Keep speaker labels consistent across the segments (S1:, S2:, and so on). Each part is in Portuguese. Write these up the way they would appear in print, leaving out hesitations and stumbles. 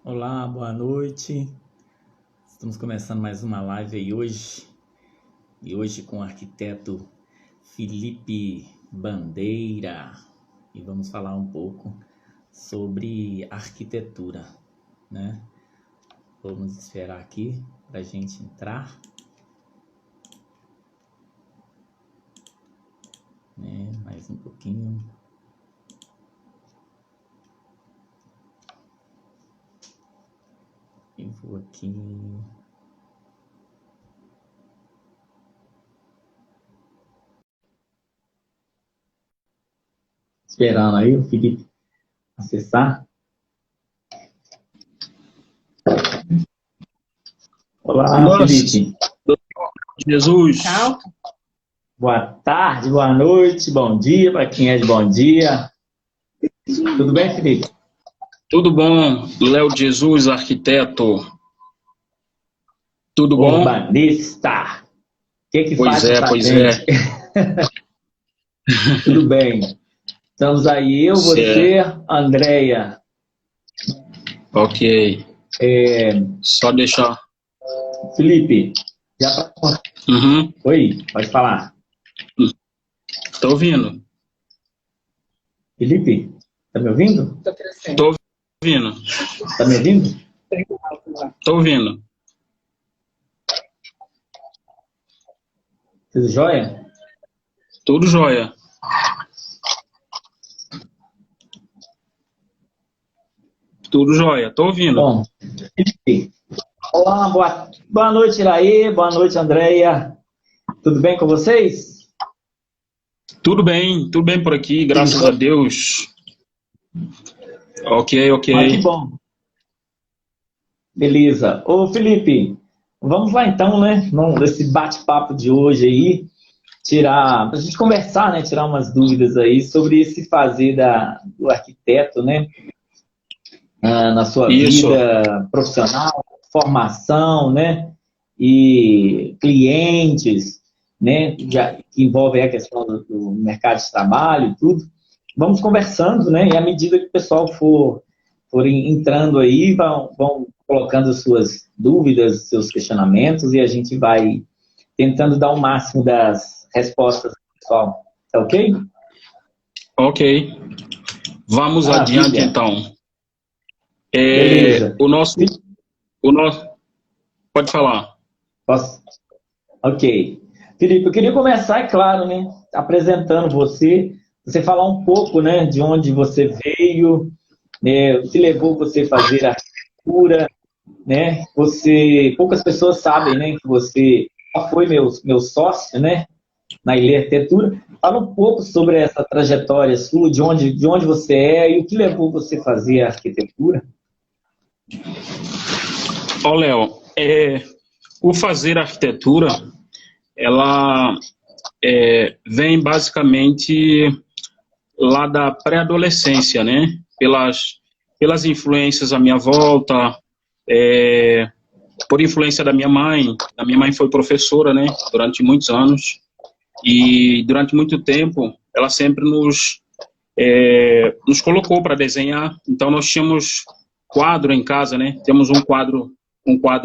S1: Olá, boa noite. Estamos começando mais uma live aí hoje. E hoje com o arquiteto Felipe Bandeira. E vamos falar um pouco sobre arquitetura, né? Vamos esperar aqui para a gente entrar. Mais um pouquinho. Eu vou aqui. Esperando aí o Felipe acessar. Olá,
S2: Nossa,
S1: Felipe.
S2: Jesus.
S1: Boa tarde, boa noite, bom dia para quem é de bom dia. Tudo bem, Felipe?
S2: Tudo bom? Léo Jesus, arquiteto. Tudo bom?
S1: Urbanista. O que
S2: Pois
S1: faz essa
S2: pois
S1: gente? Tudo bem. Estamos aí, eu, você, Andréia.
S2: Ok. Só deixar.
S1: Felipe, já pra... Oi, pode falar.
S2: Tô ouvindo.
S1: Felipe, tá me ouvindo?
S2: Tô ouvindo.
S1: Tá me ouvindo?
S2: Tô ouvindo.
S1: Tudo jóia?
S2: Tudo jóia. Tudo jóia. Tô ouvindo.
S1: Bom, Felipe. Olá, boa noite, Iraí. Boa noite, Andréia. Tudo bem com vocês?
S2: Tudo bem por aqui, graças a Deus. Ok.
S1: Ah, que bom. Beleza. Ô, Felipe, vamos lá então, né? Nesse bate-papo de hoje aí, pra gente conversar, né? Tirar umas dúvidas aí sobre esse fazer do arquiteto, né? Na sua
S2: Isso.
S1: vida profissional, formação, né? E clientes, né? Que envolve a questão do mercado de trabalho e tudo. Vamos conversando, né? E à medida que o pessoal forem entrando aí, vão colocando suas dúvidas, seus questionamentos, e a gente vai tentando dar o máximo das respostas do pessoal. Tá ok?
S2: Ok. Vamos adiante, então.
S1: Beleza.
S2: O nosso... Pode falar.
S1: Posso? Ok. Felipe, eu queria começar, é claro, né, apresentando você falar um pouco, né, de onde você veio, né, o que levou você a fazer arquitetura, né? Poucas pessoas sabem, né, que você já foi meu sócio, né, na Ilê Arquitetura. Fala um pouco sobre essa trajetória sua, de onde você é e o que levou você a fazer a arquitetura.
S2: Ó, Léo, o fazer arquitetura, ela vem basicamente lá da pré-adolescência, né? Pelas influências à minha volta, por influência da minha mãe. A minha mãe foi professora, né? Durante muitos anos. E durante muito tempo, ela sempre nos colocou para desenhar. Então, nós tínhamos quadro em casa, né? Temos um quadro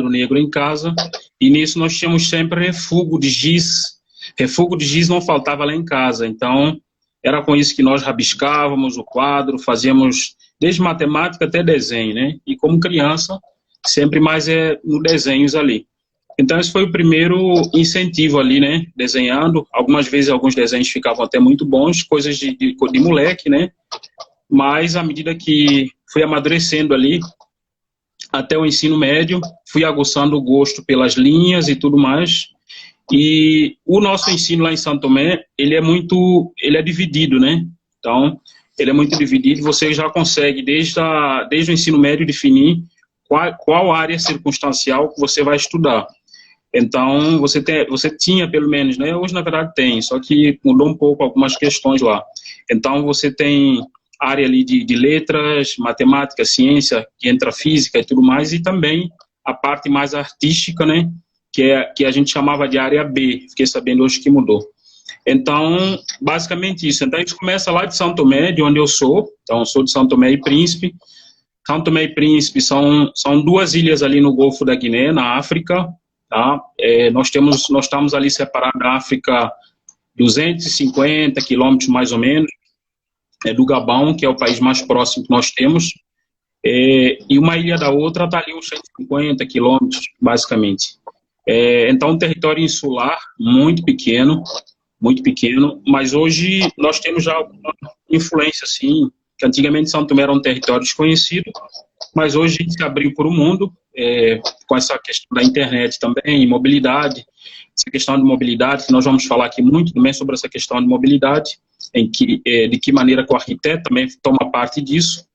S2: negro em casa, e nisso nós tínhamos sempre refúgio de giz. Refúgio de giz não faltava lá em casa, então era com isso que nós rabiscávamos o quadro, fazíamos desde matemática até desenho, né? E como criança, sempre mais no desenhos ali. Então esse foi o primeiro incentivo ali, né? Desenhando, algumas vezes alguns desenhos ficavam até muito bons, coisas de moleque, né? Mas à medida que fui amadurecendo ali, até o ensino médio, fui aguçando o gosto pelas linhas e tudo mais. E o nosso ensino lá em Santo Tomé, ele é dividido, né? Então, ele é muito dividido, você já consegue, desde o ensino médio, definir qual área circunstancial que você vai estudar. Então, você tinha, pelo menos, né? Hoje, na verdade, tem, só que mudou um pouco algumas questões lá. Então, você tem área ali de letras, matemática, ciência, que entra física e tudo mais, e também a parte mais artística, né, que a gente chamava de área B, fiquei sabendo hoje que mudou. Então, basicamente isso. Então, a gente começa lá de Santo Tomé, de onde eu sou, então eu sou de Santo Tomé e Príncipe, São Tomé e Príncipe são duas ilhas ali no Golfo da Guiné, na África, tá? Nós estamos ali separados da África 250 quilômetros mais ou menos, do Gabão, que é o país mais próximo que nós temos, e uma ilha da outra está ali uns 150 quilômetros, basicamente. Então, um território insular muito pequeno, mas hoje nós temos já uma influência, assim, que antigamente São Tomé era um território desconhecido, mas hoje a gente se abriu para o mundo, com essa questão da internet também, mobilidade, essa questão de mobilidade, que nós vamos falar aqui muito também sobre essa questão de mobilidade, de que maneira que o arquiteto também toma parte disso.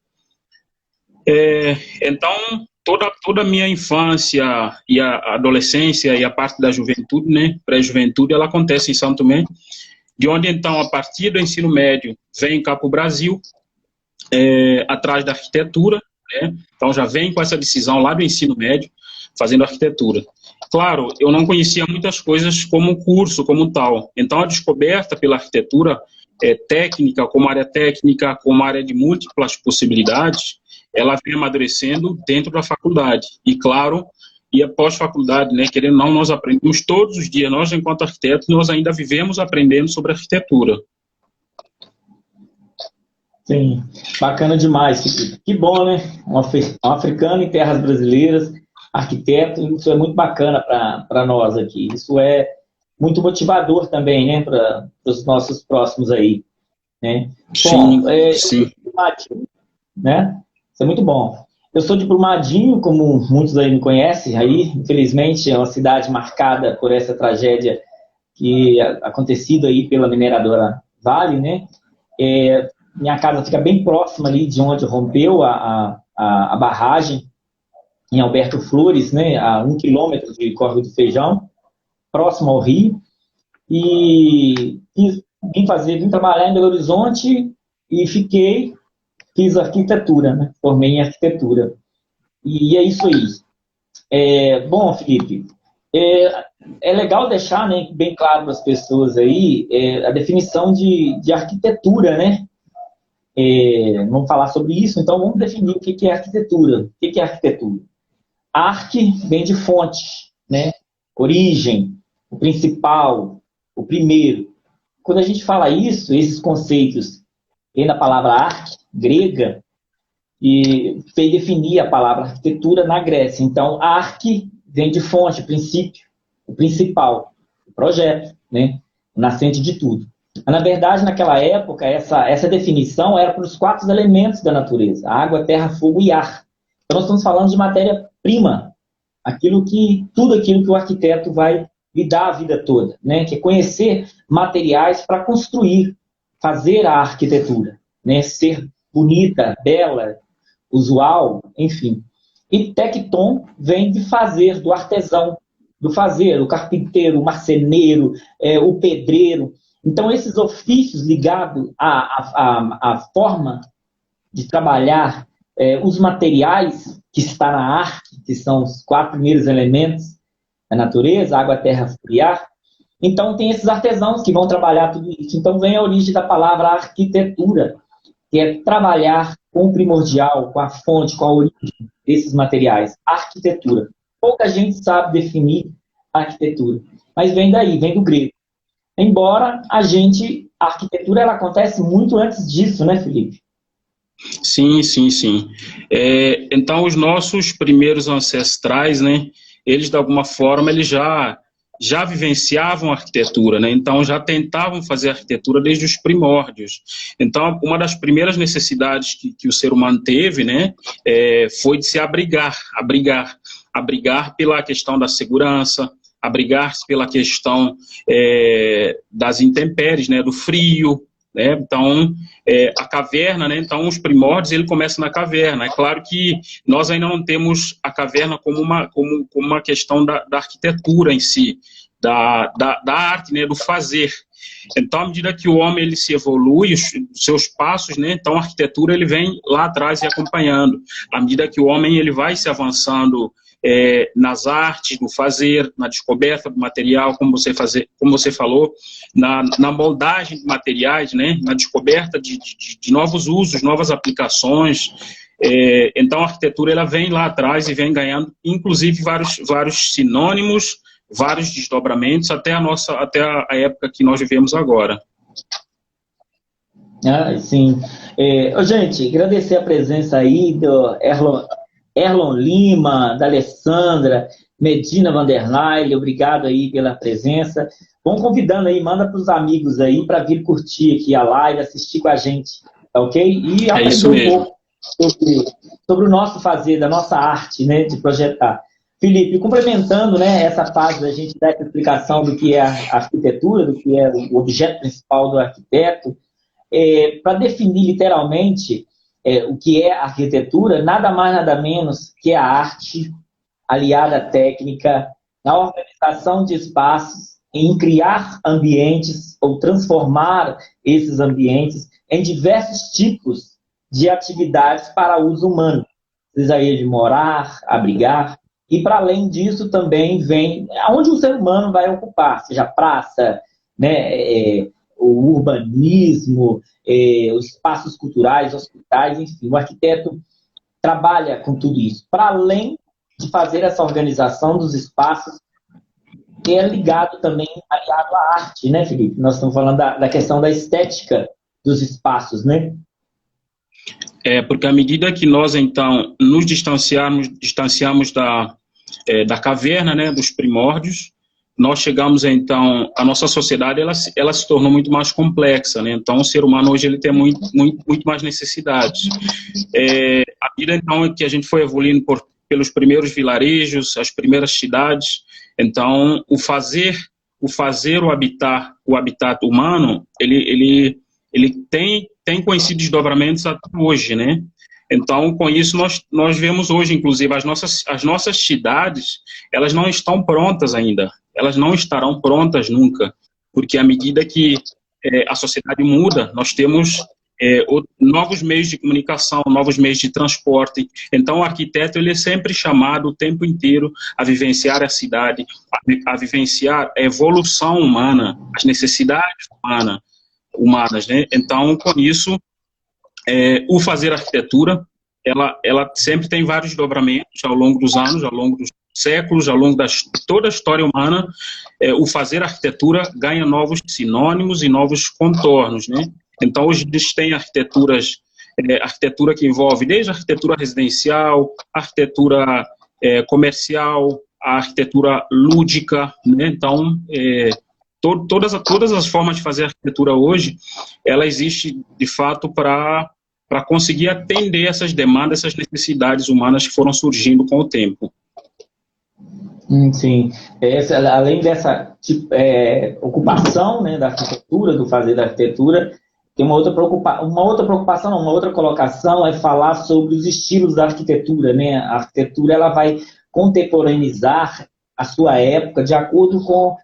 S2: Então, toda a minha infância e a adolescência e a parte da juventude, né, pré-juventude, ela acontece em São Tomé, de onde, então, a partir do ensino médio, vem cá para o Brasil, atrás da arquitetura, né? Então já vem com essa decisão lá do ensino médio, fazendo arquitetura. Claro, eu não conhecia muitas coisas como curso, como tal. Então a descoberta pela arquitetura técnica, como área de múltiplas possibilidades, ela vem amadurecendo dentro da faculdade. E claro, e após faculdade, né, querendo ou não, nós aprendemos todos os dias, nós enquanto arquitetos, nós ainda vivemos aprendendo sobre arquitetura.
S1: Sim, bacana demais, Felipe. Que bom, né? Um africano em terras brasileiras, arquiteto, isso é muito bacana para nós aqui. Isso é muito motivador também, né, para os nossos próximos aí, né?
S2: Sim,
S1: Bom,
S2: sim.
S1: Né? Isso é muito bom. Eu sou de Brumadinho, como muitos aí me conhecem, aí, infelizmente, é uma cidade marcada por essa tragédia que acontecido aí pela mineradora Vale, né? Minha casa fica bem próxima ali de onde rompeu a barragem, em Alberto Flores, né, a 1 quilômetro de Córrego do Feijão, próximo ao Rio, e vim trabalhar em Belo Horizonte e fiz arquitetura, né, formei em arquitetura. E é isso aí. Bom, Felipe, é legal deixar, né, bem claro para as pessoas aí a definição de arquitetura, né? Vamos falar sobre isso, então vamos definir o que é arquitetura. O que é arquitetura? Arque vem de fonte, né? Origem, o principal, o primeiro. Quando a gente fala isso, esses conceitos, vem da palavra arque, grega, e fez definir a palavra arquitetura na Grécia. Então, arque vem de fonte, princípio, o principal, o projeto, né? O nascente de tudo. Na verdade, naquela época, essa definição era para os 4 elementos da natureza: água, terra, fogo e ar. Então, nós estamos falando de matéria-prima, tudo aquilo que o arquiteto vai lidar a vida toda, né? Que é conhecer materiais para construir, fazer a arquitetura, né? Ser bonita, bela, usual, enfim. E tecton vem de fazer, do artesão, do fazer, o carpinteiro, o marceneiro, o pedreiro. Então, esses ofícios ligados à forma de trabalhar os materiais que está na arte, que são os 4 primeiros elementos da natureza, água, terra, fogo e ar. Então, tem esses artesãos que vão trabalhar tudo isso. Então, vem a origem da palavra arquitetura, que é trabalhar com o primordial, com a fonte, com a origem desses materiais. Arquitetura. Pouca gente sabe definir arquitetura, mas vem daí, vem do grego. Embora a arquitetura ela acontece muito antes disso, né, Felipe?
S2: Sim. Então, os nossos primeiros ancestrais, né, eles, de alguma forma, eles já vivenciavam a arquitetura, né? Então já tentavam fazer arquitetura desde os primórdios. Então, uma das primeiras necessidades que o ser humano teve, né, foi de se abrigar pela questão da segurança, abrigar-se pela questão das intempéries, né, do frio, né? Então, a caverna, né? Então, os primórdios, ele começa na caverna. É claro que nós ainda não temos a caverna como uma questão da arquitetura em si, da arte, né? Do fazer. Então, à medida que o homem ele se evolui, os seus passos, né? Então, a arquitetura ele vem lá atrás e acompanhando. À medida que o homem ele vai se avançando nas artes, no fazer, na descoberta do material, como você falou, na moldagem de materiais, né, na descoberta de novos usos, novas aplicações. Então a arquitetura ela vem lá atrás e vem ganhando, inclusive, vários sinônimos, vários desdobramentos, até a época que nós vivemos agora.
S1: Ah, sim. Gente, agradecer a presença aí do Erlon Lima, da Alessandra, Medina Vanderlei, obrigado aí pela presença. Vão convidando aí, manda para os amigos aí para vir curtir aqui a live, assistir com a gente, tá ok? E aprender um pouco sobre o nosso fazer, da nossa arte, né, de projetar. Felipe, complementando, né, essa parte da gente dar essa explicação do que é a arquitetura, do que é o objeto principal do arquiteto, para definir literalmente o que é arquitetura, nada mais, nada menos que a arte aliada à técnica, na organização de espaços, em criar ambientes ou transformar esses ambientes em diversos tipos de atividades para uso humano. Precisaria de morar, abrigar, e para além disso também vem aonde o ser humano vai ocupar, seja praça, né, o urbanismo, os espaços culturais, hospitais, enfim. O arquiteto trabalha com tudo isso. Para além de fazer essa organização dos espaços, é ligado também, aliado à arte, né, Felipe? Nós estamos falando da questão da estética dos espaços, né?
S2: Porque à medida que nós, então, nos distanciamos da caverna, né, dos primórdios, nós chegamos, então, a nossa sociedade, ela se tornou muito mais complexa, né? Então, o ser humano hoje ele tem muito mais necessidades. À medida, então, que a gente foi evoluindo pelos primeiros vilarejos, as primeiras cidades, então, o habitat humano, ele tem conhecido desdobramentos até hoje, né? Então, com isso, nós vemos hoje, inclusive, as nossas cidades, elas não estão prontas ainda. Elas não estarão prontas nunca, porque à medida que a sociedade muda, nós temos novos meios de comunicação, novos meios de transporte. Então, o arquiteto ele é sempre chamado o tempo inteiro a vivenciar a cidade, a vivenciar a evolução humana, as necessidades humanas, né? Então, com isso, o fazer arquitetura, ela sempre tem vários desdobramentos ao longo dos anos, ao longo dos séculos, ao longo de toda a história humana. O fazer arquitetura ganha novos sinônimos e novos contornos, né? Então, hoje existem arquitetura que envolve desde a arquitetura residencial, a arquitetura comercial, a arquitetura lúdica, né? Então, todas as formas de fazer arquitetura hoje, ela existe, de fato, para conseguir atender essas demandas, essas necessidades humanas que foram surgindo com o tempo.
S1: Sim. Além dessa ocupação, né, da arquitetura, do fazer da arquitetura, tem uma outra preocupação, não, uma outra colocação é falar sobre os estilos da arquitetura, né? A arquitetura ela vai contemporaneizar a sua época de acordo com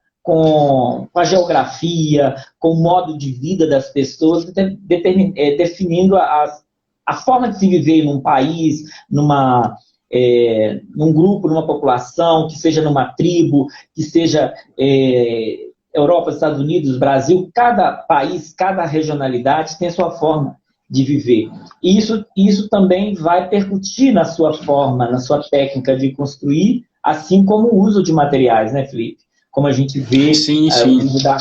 S1: a geografia, com o modo de vida das pessoas, definindo a forma de se viver num país, num grupo, numa população, que seja numa tribo, que seja Europa, Estados Unidos, Brasil. Cada país, cada regionalidade tem a sua forma de viver. E isso também vai percutir na sua forma, na sua técnica de construir, assim como o uso de materiais, né, Felipe? Como a gente vê o uso da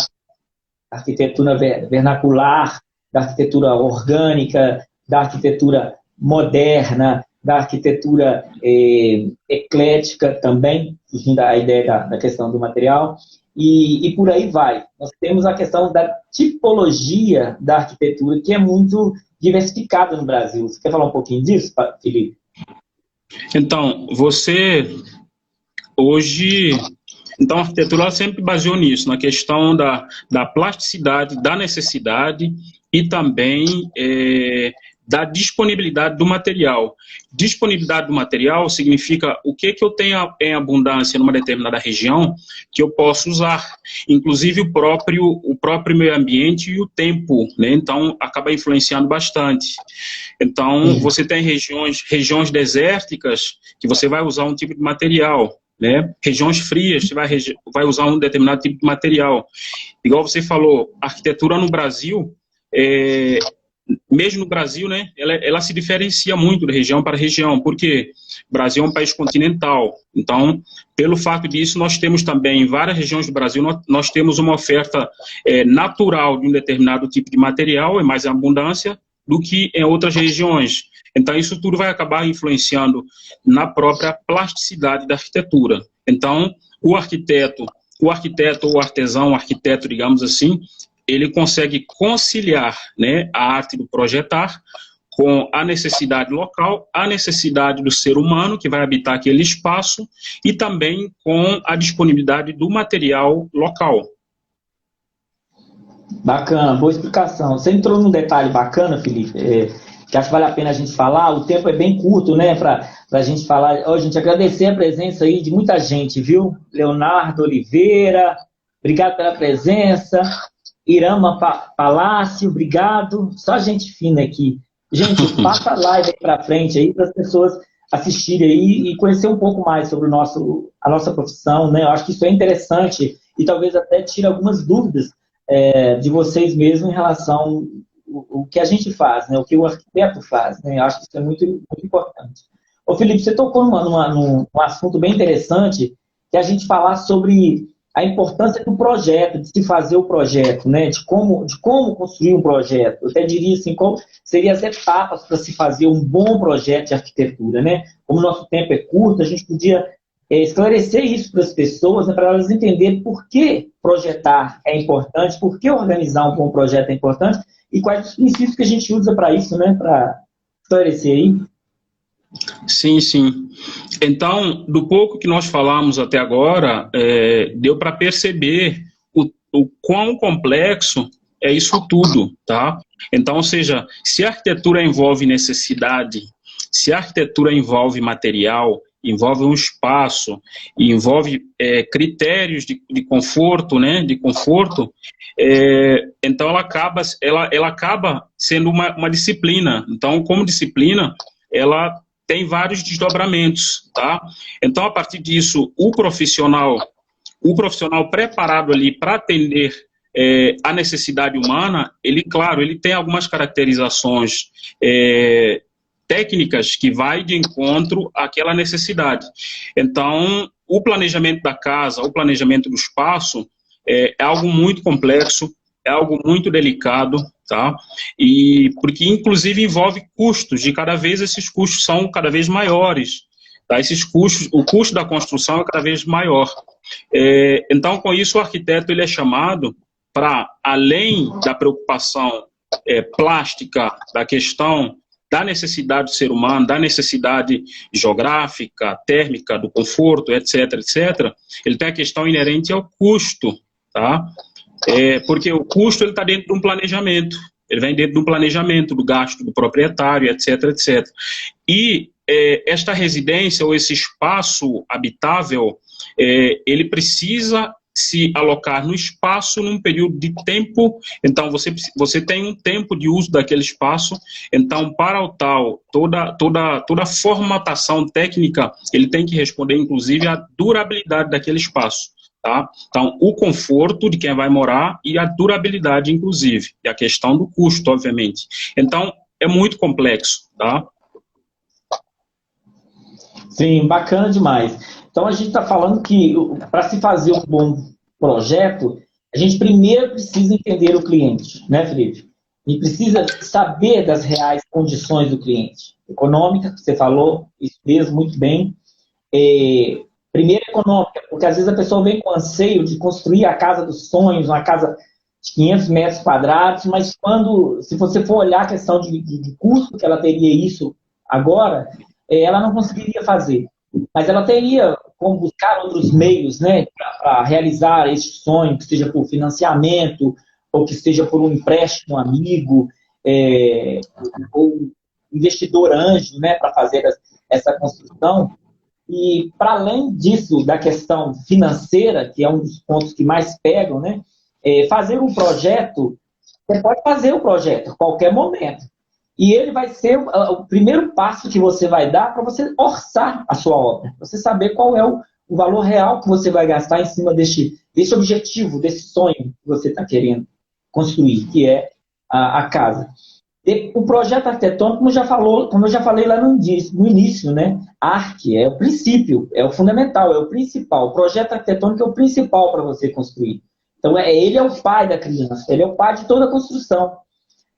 S1: arquitetura vernacular, da arquitetura orgânica, da arquitetura moderna, da arquitetura eclética também, fugindo da ideia da questão do material, e por aí vai. Nós temos a questão da tipologia da arquitetura, que é muito diversificada no Brasil. Você quer falar um pouquinho disso, Felipe?
S2: Então, Então, a arquitetura ela sempre baseou nisso, na questão da plasticidade, da necessidade e também da disponibilidade do material. Disponibilidade do material significa o que eu tenho em abundância numa determinada região que eu posso usar, inclusive o próprio meio ambiente e o tempo, né? Então, acaba influenciando bastante. Então, você tem regiões desérticas que você vai usar um tipo de material, né? Regiões frias, você vai usar um determinado tipo de material. Igual você falou, a arquitetura no Brasil, mesmo no Brasil, né, ela se diferencia muito de região para região, porque o Brasil é um país continental. Então, pelo fato disso, nós temos também, em várias regiões do Brasil, nós temos uma oferta natural de um determinado tipo de material, em mais abundância, do que em outras regiões. Então, isso tudo vai acabar influenciando na própria plasticidade da arquitetura. Então, o arquiteto ou o artesão, o arquiteto, digamos assim, ele consegue conciliar, né, a arte do projetar com a necessidade local, a necessidade do ser humano que vai habitar aquele espaço e também com a disponibilidade do material local.
S1: Bacana, boa explicação. Você entrou num detalhe bacana, Felipe, que acho que vale a pena a gente falar. O tempo é bem curto, né, para a gente falar. Ó, gente, agradecer a presença aí de muita gente, viu? Leonardo Oliveira, obrigado pela presença. Irama Palácio, obrigado. Só gente fina aqui. Gente, passa a live aí para frente aí para as pessoas assistirem aí e conhecer um pouco mais sobre a nossa profissão, né? Eu acho que isso é interessante e talvez até tire algumas dúvidas de vocês mesmos em relação ao que a gente faz, né? O que o arquiteto faz, né? Eu acho que isso é muito, muito importante. Ô, Felipe, você tocou num assunto bem interessante, que é a gente falar sobre a importância do projeto, de se fazer o projeto, né? De como construir um projeto. Eu até diria assim, como seriam as etapas para se fazer um bom projeto de arquitetura, né? Como o nosso tempo é curto, a gente podia esclarecer isso para as pessoas, né, para elas entenderem por que projetar é importante, por que organizar um bom projeto é importante e quais os princípios que a gente usa para isso, né? Para esclarecer aí.
S2: Sim, sim. Então, do pouco que nós falamos até agora, deu para perceber o quão complexo é isso tudo, tá? Então, ou seja, se a arquitetura envolve necessidade, se a arquitetura envolve material, envolve um espaço, envolve critérios de conforto, né? De conforto, então ela acaba sendo uma disciplina. Então, como disciplina, ela tem vários desdobramentos, tá? Então, a partir disso, o profissional preparado ali para atender a necessidade humana, claro, ele tem algumas caracterizações técnicas que vai de encontro àquela necessidade. Então, o planejamento da casa, o planejamento do espaço é algo muito complexo, é algo muito delicado, tá? E porque inclusive envolve custos, e cada vez esses custos são cada vez maiores, tá? Esses custos, o custo da construção é cada vez maior. Então, com isso, o arquiteto ele é chamado para, além da preocupação plástica, da questão da necessidade do ser humano, da necessidade geográfica, térmica, do conforto, etc., etc., ele tem a questão inerente ao custo, tá? Porque o custo está dentro de um planejamento, ele vem dentro de um planejamento do gasto do proprietário, etc., etc. E esta residência ou esse espaço habitável, ele precisa se alocar no espaço num período de tempo. Então você tem um tempo de uso daquele espaço. Então, para o tal, toda a formatação técnica, ele tem que responder inclusive à durabilidade daquele espaço. Tá? Então, o conforto de quem vai morar e a durabilidade, inclusive, e a questão do custo, obviamente. Então, é muito complexo, tá?
S1: Sim, bacana demais. Então, a gente está falando que para se fazer um bom projeto, a gente primeiro precisa entender o cliente, né, Felipe? A gente precisa saber das reais condições do cliente. Econômica, que você falou, isso mesmo, muito bem. Primeiro, econômica, porque às vezes a pessoa vem com anseio de construir a casa dos sonhos, uma casa de 500 metros quadrados, mas se você for olhar a questão de custo que ela teria isso agora, ela não conseguiria fazer. Mas ela teria como buscar outros meios, né, para realizar esse sonho, que seja por financiamento, ou que seja por um empréstimo amigo, ou investidor anjo, né, para fazer essa construção. E, para além disso, da questão financeira, que é um dos pontos que mais pegam, né, fazer um projeto, você pode fazer o projeto a qualquer momento. E ele vai ser o primeiro passo que você vai dar para você orçar a sua obra. Você saber qual é o valor real que você vai gastar em cima desse objetivo, desse sonho que você está querendo construir, que é a casa. O projeto arquitetônico, como eu já falei lá no início, né? Arque é o princípio, é o fundamental, é o principal. O projeto arquitetônico é o principal para você construir. Então, ele é o pai da criança, ele é o pai de toda a construção,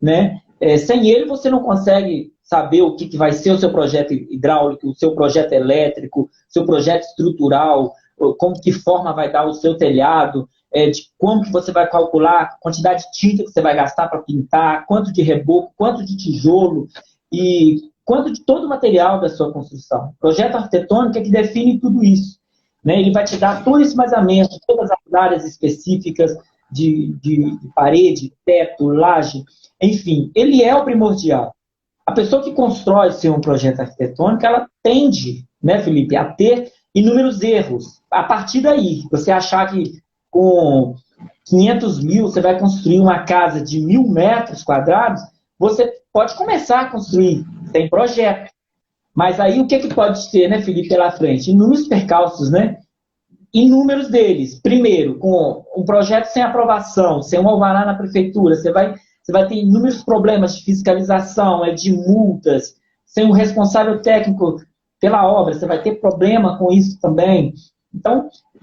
S1: né? Sem ele, você não consegue saber o que vai ser o seu projeto hidráulico, o seu projeto elétrico, o seu projeto estrutural, como que forma vai dar o seu telhado, de como que você vai calcular a quantidade de tinta que você vai gastar para pintar, quanto de reboco, quanto de tijolo e quanto de todo o material da sua construção. O projeto arquitetônico é que define tudo isso, né? Ele vai te dar todo esse vazamento, todas as áreas específicas de parede, teto, laje, enfim, ele é o primordial. A pessoa que constrói um projeto arquitetônico, ela tende, né, Felipe, a ter inúmeros erros. A partir daí, você achar que com 500 mil você vai construir uma casa de 1.000 metros quadrados, você pode começar a construir, tem projeto. Mas aí o que pode ter, né, Felipe, pela frente? Inúmeros percalços, né? Inúmeros deles. Primeiro, com um projeto sem aprovação, sem um alvará na prefeitura, você vai ter inúmeros problemas de fiscalização, de multas, sem um responsável técnico pela obra, você vai ter problema com isso também. Então, o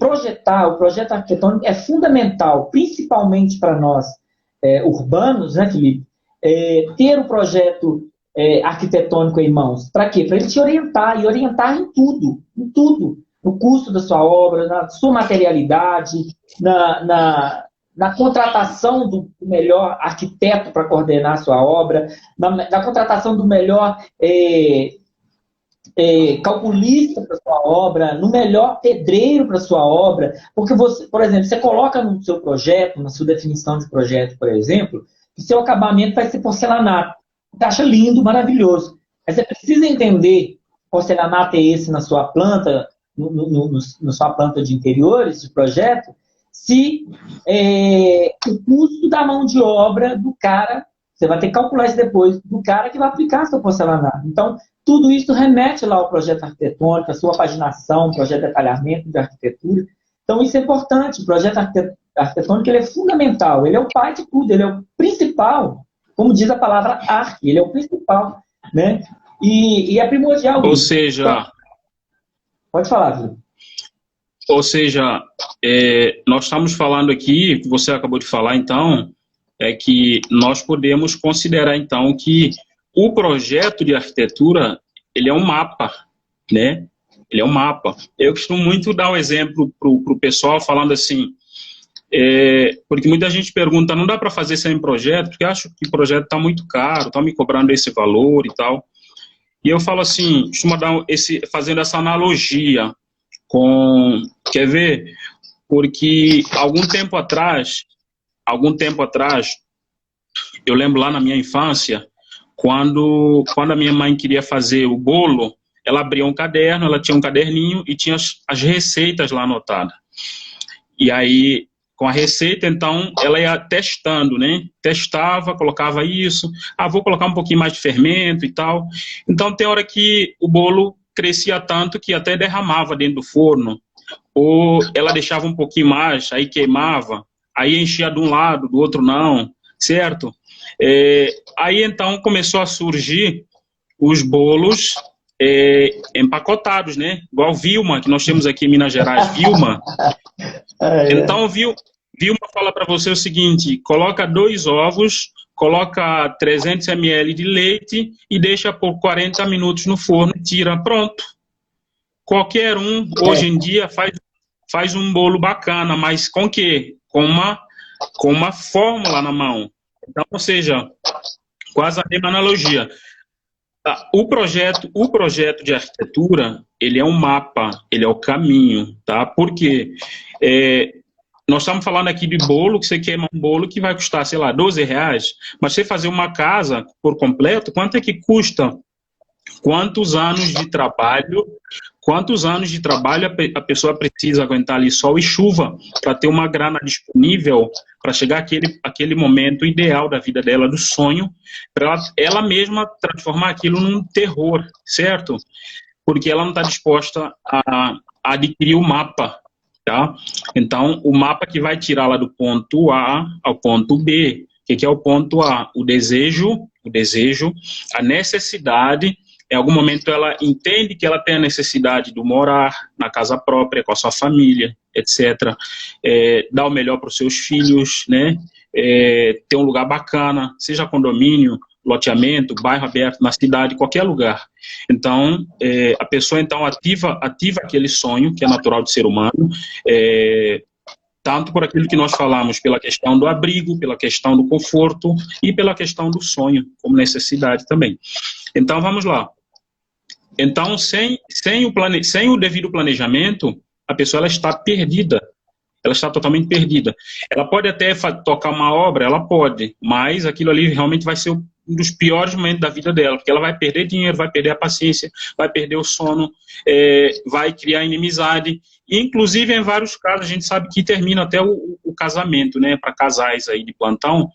S1: projeto arquitetônico é fundamental, principalmente para nós urbanos, né, Felipe? Ter o projeto arquitetônico em mãos. Para quê? Para ele te orientar, e orientar em tudo, no custo da sua obra, na sua materialidade, na contratação do melhor arquiteto para coordenar a sua obra, na contratação do melhor calculista para sua obra, no melhor pedreiro para sua obra, porque você, por exemplo, você coloca no seu projeto, na sua definição de projeto, por exemplo, que seu acabamento vai ser porcelanato. Você acha lindo, maravilhoso. Mas você precisa entender que porcelanato é esse na sua planta, na sua planta de interiores, de projeto, se o custo da mão de obra do cara, você vai ter que calcular isso depois, do cara que vai aplicar seu porcelanato. Então, tudo isso remete lá ao projeto arquitetônico, a sua paginação, projeto de detalhamento de arquitetura. Então, isso é importante. O projeto arquitetônico ele é fundamental, ele é o pai de tudo, ele é o principal, como diz a palavra arque, ele é o principal, né? E é primordial.
S2: Ou seja... Então,
S1: pode falar, Felipe.
S2: Ou seja, nós estamos falando aqui, que você acabou de falar, então, é que nós podemos considerar, então, que o projeto de arquitetura, ele é um mapa, né? Ele é um mapa. Eu costumo muito dar o exemplo para o pessoal, falando assim, porque muita gente pergunta, não dá para fazer sem projeto, porque acho que o projeto está muito caro, estão me cobrando esse valor e tal. E eu falo assim, costumo fazendo essa analogia com, quer ver? Porque algum tempo atrás, eu lembro lá na minha infância, quando a minha mãe queria fazer o bolo, ela abria um caderno, ela tinha um caderninho e tinha as receitas lá anotadas. E aí, com a receita, então, ela ia testando, né? Testava, colocava isso, vou colocar um pouquinho mais de fermento e tal. Então, tem hora que o bolo crescia tanto que até derramava dentro do forno, ou ela deixava um pouquinho mais, aí queimava, aí enchia de um lado, do outro não, certo? Aí então começou a surgir os bolos empacotados, né? Igual Vilma, que nós temos aqui em Minas Gerais, Vilma. Então, Vilma fala para você o seguinte, coloca 2 ovos, coloca 300 ml de leite e deixa por 40 minutos no forno e tira, pronto. Qualquer um, hoje em dia, faz um bolo bacana, mas com quê? Com uma fórmula na mão. Então, ou seja, quase a mesma analogia. O projeto de arquitetura, ele é um mapa, ele é o caminho, tá? Porque nós estamos falando aqui de bolo, que você queima um bolo que vai custar, sei lá, R$12, mas você fazer uma casa por completo, quanto é que custa? Quantos anos de trabalho a pessoa precisa aguentar ali sol e chuva para ter uma grana disponível para chegar àquele momento ideal da vida dela, do sonho, para ela mesma transformar aquilo num terror, certo? Porque ela não está disposta a adquirir o mapa, tá? Então, o mapa que vai tirar lá do ponto A ao ponto B, que é o ponto A? O desejo, a necessidade. Em algum momento ela entende que ela tem a necessidade de morar na casa própria, com a sua família, etc. Dar o melhor para os seus filhos, né? Ter um lugar bacana, seja condomínio, loteamento, bairro aberto, na cidade, qualquer lugar. Então, a pessoa então ativa aquele sonho, que é natural do ser humano, tanto por aquilo que nós falamos, pela questão do abrigo, pela questão do conforto e pela questão do sonho, como necessidade também. Então, vamos lá. Então, sem o devido planejamento, a pessoa ela está perdida. Ela está totalmente perdida. Ela pode até tocar uma obra, ela pode, mas aquilo ali realmente vai ser um dos piores momentos da vida dela, porque ela vai perder dinheiro, vai perder a paciência, vai perder o sono, vai criar inimizade. Inclusive, em vários casos, a gente sabe que termina até o casamento, né? Para casais aí de plantão,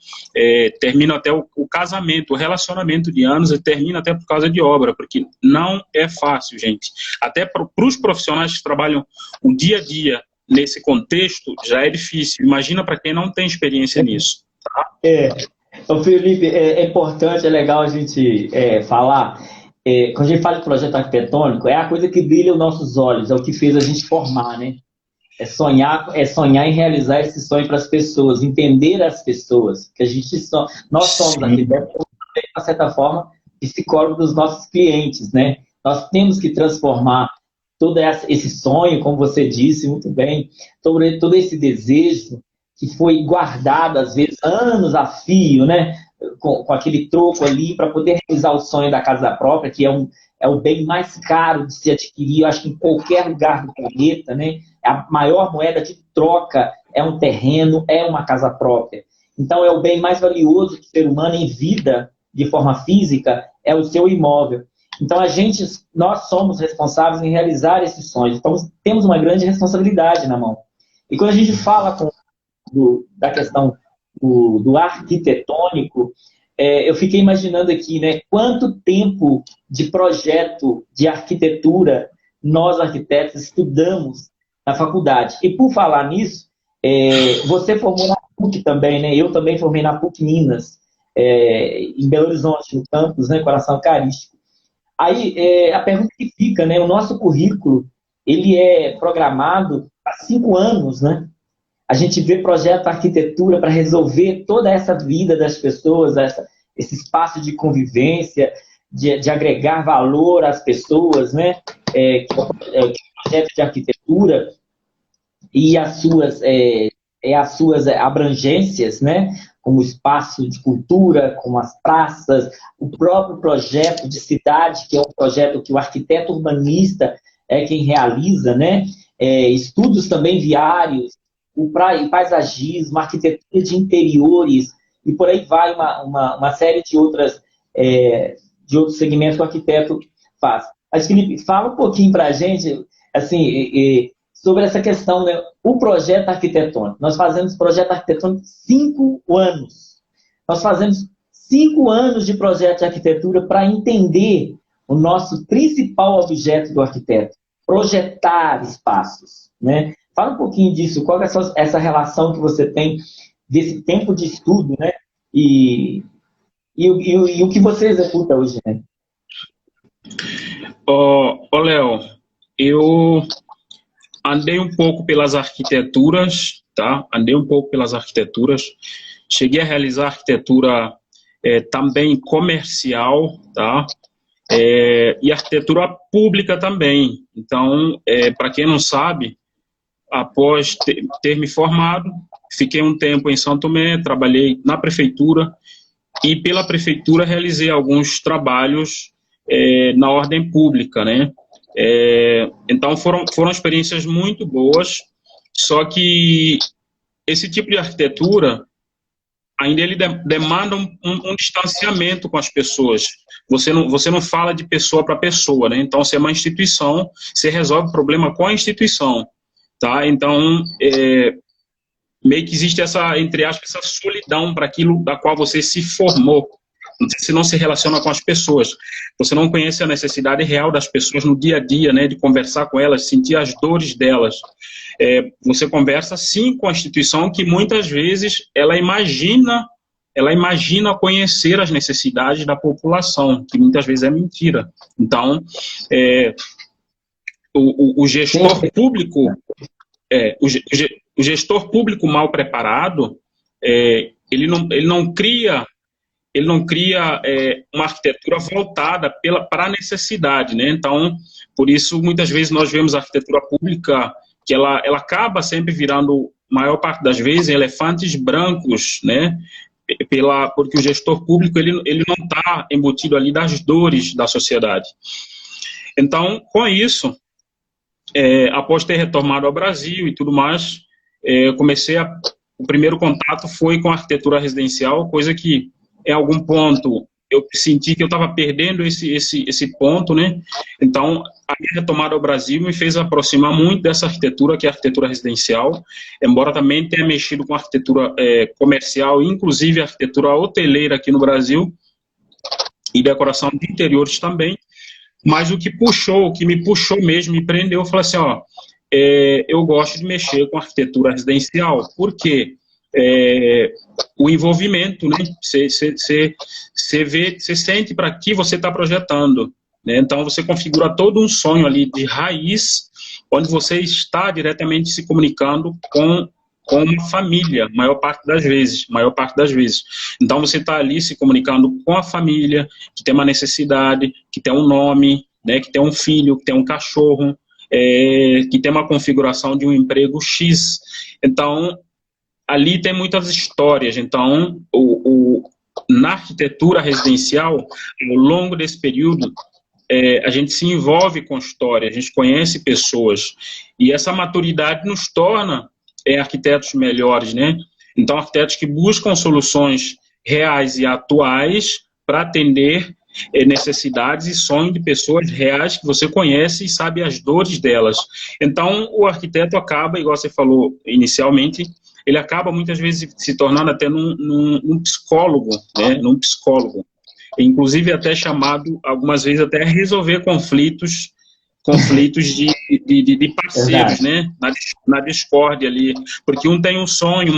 S2: termina até o casamento, o relacionamento de anos, termina até por causa de obra, porque não é fácil, gente. Até para os profissionais que trabalham o dia a dia nesse contexto, já é difícil. Imagina para quem não tem experiência nisso. Tá?
S1: Então, Felipe, é importante, é legal a gente falar. Quando a gente fala de projeto arquitetônico, é a coisa que brilha os nossos olhos, é o que fez a gente formar, né? É sonhar em realizar esse sonho para as pessoas, entender as pessoas, que nós somos arquitetos, de certa forma, psicólogos dos nossos clientes, né? Nós temos que transformar todo esse sonho, como você disse muito bem, todo esse desejo que foi guardado, às vezes, anos a fio, né? Com aquele troco ali, para poder realizar o sonho da casa própria, que é o bem mais caro de se adquirir, eu acho que em qualquer lugar do planeta, né? A maior moeda de troca é um terreno, é uma casa própria. Então, é o bem mais valioso que o ser humano em vida, de forma física, é o seu imóvel. Então, nós somos responsáveis em realizar esses sonhos. Então, temos uma grande responsabilidade na mão. E quando a gente fala da questão do arquitetônico, eu fiquei imaginando aqui, né, quanto tempo de projeto de arquitetura nós, arquitetos, estudamos na faculdade. E por falar nisso, você formou na PUC também, né? Eu também formei na PUC Minas, em Belo Horizonte, no campus, né, Coração Eucarístico. Aí, a pergunta que fica, né? O nosso currículo, ele é programado há 5 anos, né? A gente vê projeto arquitetura para resolver toda essa vida das pessoas, esse espaço de convivência, de agregar valor às pessoas, né? Que é o projeto de arquitetura e as suas abrangências, né? Como o espaço de cultura, como as praças, o próprio projeto de cidade, que é um projeto que o arquiteto urbanista é quem realiza, né? Estudos também viários, o paisagismo, arquitetura de interiores, e por aí vai uma série de outros segmentos que o arquiteto faz. Mas, Felipe, fala um pouquinho para a gente, assim, sobre essa questão, né? O projeto arquitetônico. Nós fazemos projeto arquitetônico 5 anos. Nós fazemos 5 anos de projeto de arquitetura para entender o nosso principal objeto do arquiteto, projetar espaços, né? Fala um pouquinho disso, qual é essa relação que você tem desse tempo de estudo, né? E o que você executa hoje, né?
S2: Léo, eu andei um pouco pelas arquiteturas, tá? Andei um pouco pelas arquiteturas. Cheguei a realizar arquitetura também comercial, tá? E arquitetura pública também. Então, para quem não sabe, após ter me formado, fiquei um tempo em São Tomé, trabalhei na prefeitura e pela prefeitura realizei alguns trabalhos na ordem pública, né? Então foram experiências muito boas, só que esse tipo de arquitetura ainda ele demanda um distanciamento com as pessoas. Você não fala de pessoa para pessoa, né? Então, se é uma instituição, você resolve o problema com a instituição, tá? Então, meio que existe essa, entre aspas, essa solidão para aquilo da qual você se formou. Você não se relaciona com as pessoas. Você não conhece a necessidade real das pessoas no dia a dia, né? De conversar com elas, sentir as dores delas. Você conversa, sim, com a instituição que muitas vezes ela imagina ela imagina conhecer as necessidades da população, que muitas vezes é mentira. Então, o gestor público, o gestor público mal preparado, ele não cria uma arquitetura voltada para a necessidade, né? Então, por isso, muitas vezes nós vemos a arquitetura pública que ela acaba sempre virando, maior parte das vezes, elefantes brancos, né? Porque o gestor público ele não está embutido ali das dores da sociedade. Então, com isso, após ter retornado ao Brasil e tudo mais, o primeiro contato foi com a arquitetura residencial, coisa que, em algum ponto, eu senti que eu estava perdendo esse ponto, né? Então, a minha retomada ao Brasil me fez aproximar muito dessa arquitetura, que é a arquitetura residencial, embora também tenha mexido com a arquitetura comercial, inclusive a arquitetura hoteleira aqui no Brasil, e decoração de interiores também. Mas o que me puxou mesmo, me prendeu, eu falei assim, eu gosto de mexer com arquitetura residencial. Por quê? O envolvimento, né? Você sente para que você está projetando, né? Então você configura todo um sonho ali de raiz, onde você está diretamente se comunicando com uma família, maior parte das vezes. Então você está ali se comunicando com a família, que tem uma necessidade, que tem um nome, né? Que tem um filho, que tem um cachorro, que tem uma configuração de um emprego X. Então, ali tem muitas histórias. Então, na arquitetura residencial, ao longo desse período, a gente se envolve com história, a gente conhece pessoas, e essa maturidade nos torna arquitetos melhores, né? Então, arquitetos que buscam soluções reais e atuais para atender necessidades e sonhos de pessoas reais que você conhece e sabe as dores delas. Então, o arquiteto acaba, igual você falou inicialmente, ele acaba muitas vezes se tornando até num psicólogo, né? Num psicólogo. Inclusive até chamado, algumas vezes, até a resolver conflitos de parceiros, né? Na discórdia ali. Porque um tem um sonho,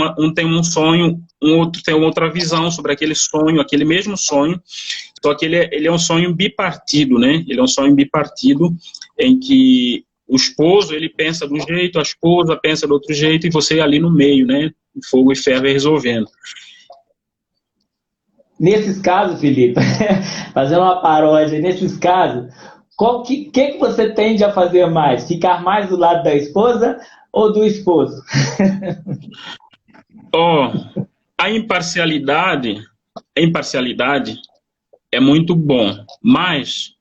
S2: um outro tem outra visão sobre aquele sonho, aquele mesmo sonho, só que ele é um sonho bipartido, né? Ele é um sonho bipartido em que o esposo, ele pensa de um jeito, a esposa pensa de outro jeito, e você ali no meio, né? Fogo e ferro resolvendo.
S1: Nesses casos, Felipe, fazendo uma paródia, nesses casos, o que você tende a fazer mais? Ficar mais do lado da esposa ou do esposo?
S2: A imparcialidade é muito bom, mas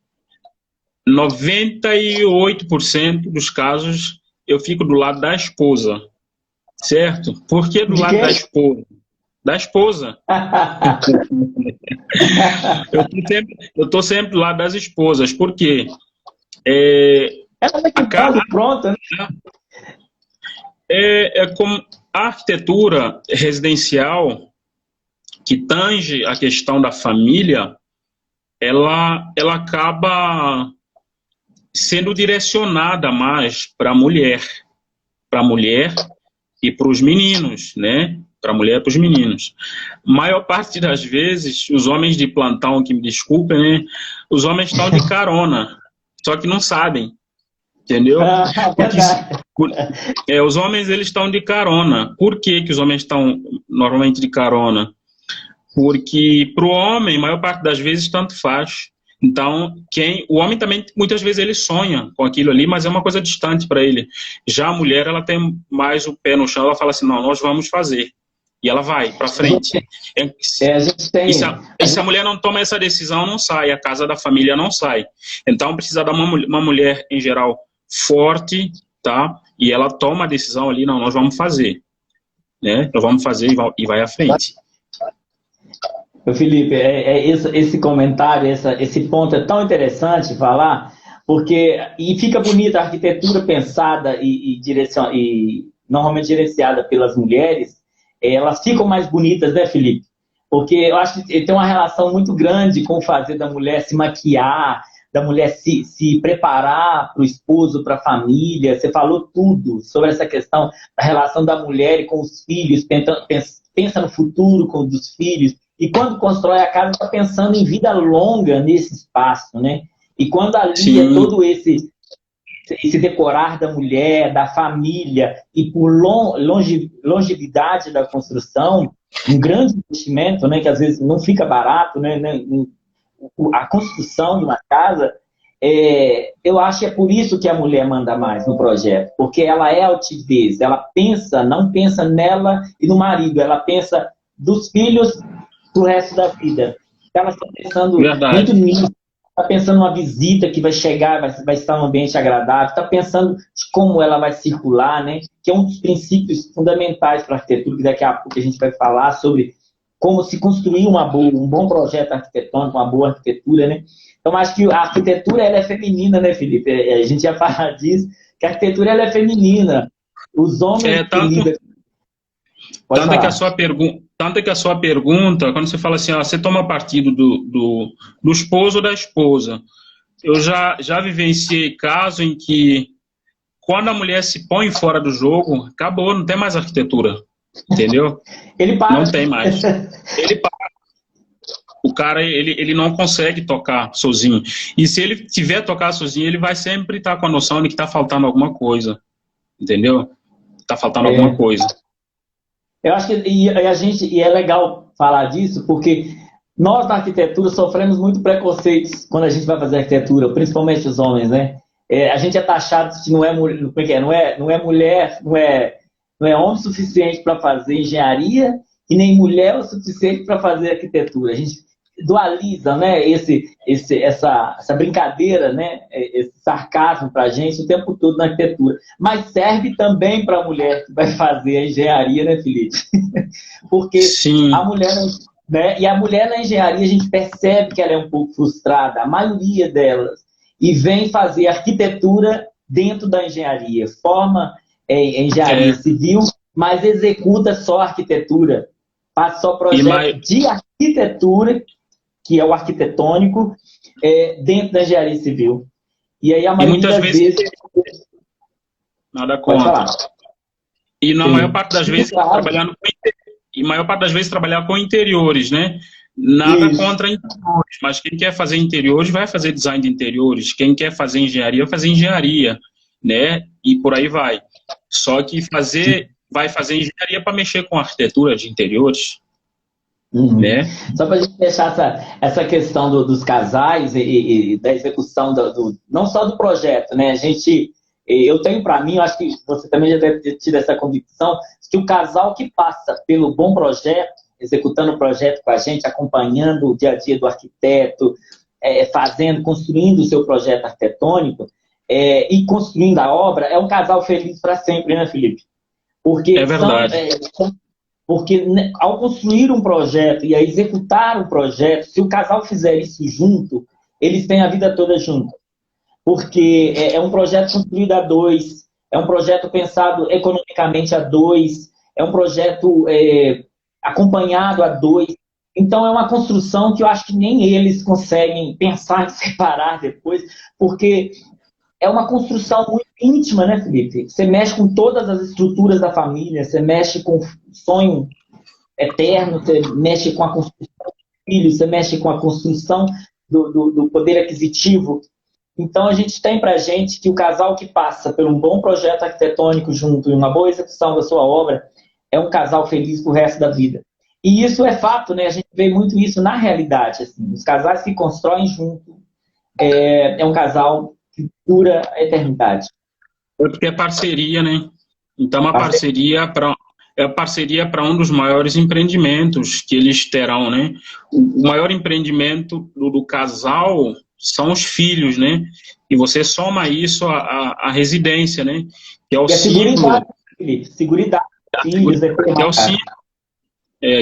S2: 98% dos casos eu fico do lado da esposa, certo? Por que do lado da esposa? Da esposa. Eu tô sempre do lado das esposas, porque
S1: ela vai ficando pronta, né?
S2: Como a arquitetura residencial que tange a questão da família, ela acaba sendo direcionada mais para a mulher e para os meninos, né? Para a mulher e para os meninos. Maior parte das vezes, os homens de plantão, que me desculpem, né? Os homens estão de carona, só que não sabem, entendeu? Os homens, eles estão de carona. Por que os homens estão normalmente de carona? Porque para o homem, maior parte das vezes, tanto faz. Então, o homem também, muitas vezes, ele sonha com aquilo ali, mas é uma coisa distante para ele. Já a mulher, ela tem mais o pé no chão, ela fala assim, não, nós vamos fazer. E ela vai para frente. E se a mulher não toma essa decisão, não sai. A casa da família não sai. Então, precisa dar uma mulher, em geral, forte, tá? E ela toma a decisão ali, não, nós vamos fazer. Né? Nós vamos fazer e vai à frente.
S1: Felipe, esse comentário, esse ponto é tão interessante falar, porque fica bonita a arquitetura pensada e normalmente gerenciada pelas mulheres, elas ficam mais bonitas, né, Felipe? Porque eu acho que tem uma relação muito grande com o fazer da mulher se maquiar, da mulher se preparar para o esposo, para a família. Você falou tudo sobre essa questão da relação da mulher com os filhos, pensa no futuro com os filhos. E quando constrói a casa, está pensando em vida longa nesse espaço, né? E quando alia
S2: Sim.
S1: todo esse decorar da mulher, da família, e por longevidade da construção, um grande investimento, né, que às vezes não fica barato, né, a construção de uma casa, eu acho que é por isso que a mulher manda mais no projeto, porque ela é altivez, ela pensa, não pensa nela e no marido, ela pensa dos filhos pro resto da vida. Ela está pensando
S2: Verdade.
S1: muito nisso, está pensando numa visita que vai chegar, vai estar num ambiente agradável, está pensando de como ela vai circular, né? Que é um dos princípios fundamentais para a arquitetura, que daqui a pouco a gente vai falar sobre como se construir um bom projeto arquitetônico, uma boa arquitetura, né? Então, acho que a arquitetura ela é feminina, né, Felipe? A gente já fala disso, que a arquitetura ela é feminina. Os homens que lidam...
S2: Tanto é que a sua pergunta, quando você fala assim, você toma partido do esposo ou da esposa. Eu já vivenciei caso em que, quando a mulher se põe fora do jogo, acabou, não tem mais arquitetura. Entendeu?
S1: Ele para.
S2: Não tem mais. Ele para. O cara, ele não consegue tocar sozinho. E se ele tiver tocar sozinho, ele vai sempre estar com a noção de que está faltando alguma coisa. Entendeu? Está faltando alguma coisa.
S1: Eu acho que e é legal falar disso, porque nós na arquitetura sofremos muito preconceitos quando a gente vai fazer arquitetura, principalmente os homens, né? A gente é taxado de não é mulher, não é homem suficiente para fazer engenharia e nem mulher o suficiente para fazer arquitetura. A gente dualiza, né, essa brincadeira, né, esse sarcasmo para a gente o tempo todo na arquitetura. Mas serve também para a mulher que vai fazer a engenharia, né, Felipe? Porque
S2: Sim.
S1: a mulher, né, e a mulher na engenharia a gente percebe que ela é um pouco frustrada, a maioria delas, e vem fazer arquitetura dentro da engenharia, forma engenharia civil, mas executa só arquitetura, faz só projeto de arquitetura, que é o arquitetônico, dentro da engenharia civil. E aí a maioria das vezes...
S2: Nada contra. E na maior parte das vezes trabalhar com interiores, né? Nada contra interiores, mas quem quer fazer interiores vai fazer design de interiores, quem quer fazer engenharia vai fazer engenharia, né? E por aí vai. Só que vai fazer engenharia para mexer com arquitetura de interiores. Né?
S1: Só para a gente deixar essa questão dos casais e da execução não só do projeto, né? Eu tenho para mim, eu acho que você também já deve ter tido essa convicção, que o casal que passa pelo bom projeto, executando o projeto com a gente, acompanhando o dia a dia do arquiteto, construindo o seu projeto arquitetônico e construindo a obra, é um casal feliz para sempre, né, Felipe? Porque
S2: é verdade.
S1: Porque ao construir um projeto e a executar um projeto, se o casal fizer isso junto, eles têm a vida toda junto. Porque é um projeto construído a dois, é um projeto pensado economicamente a dois, é um projeto acompanhado a dois. Então é uma construção que eu acho que nem eles conseguem pensar em separar depois, porque é uma construção muito íntima, né, Felipe? Você mexe com todas as estruturas da família, você mexe com o sonho eterno, você mexe com a construção do filho, você mexe com a construção do poder aquisitivo. Então, a gente tem pra gente que o casal que passa por um bom projeto arquitetônico junto e uma boa execução da sua obra é um casal feliz pro resto da vida. E isso é fato, né? A gente vê muito isso na realidade. Assim. Os casais que constroem junto é um casal que dura a eternidade.
S2: Porque é parceria, né? Então, uma parceria para um dos maiores empreendimentos que eles terão, né? O maior empreendimento do casal são os filhos, né? E você soma isso à residência, né? Que é o símbolo...
S1: Seguridade.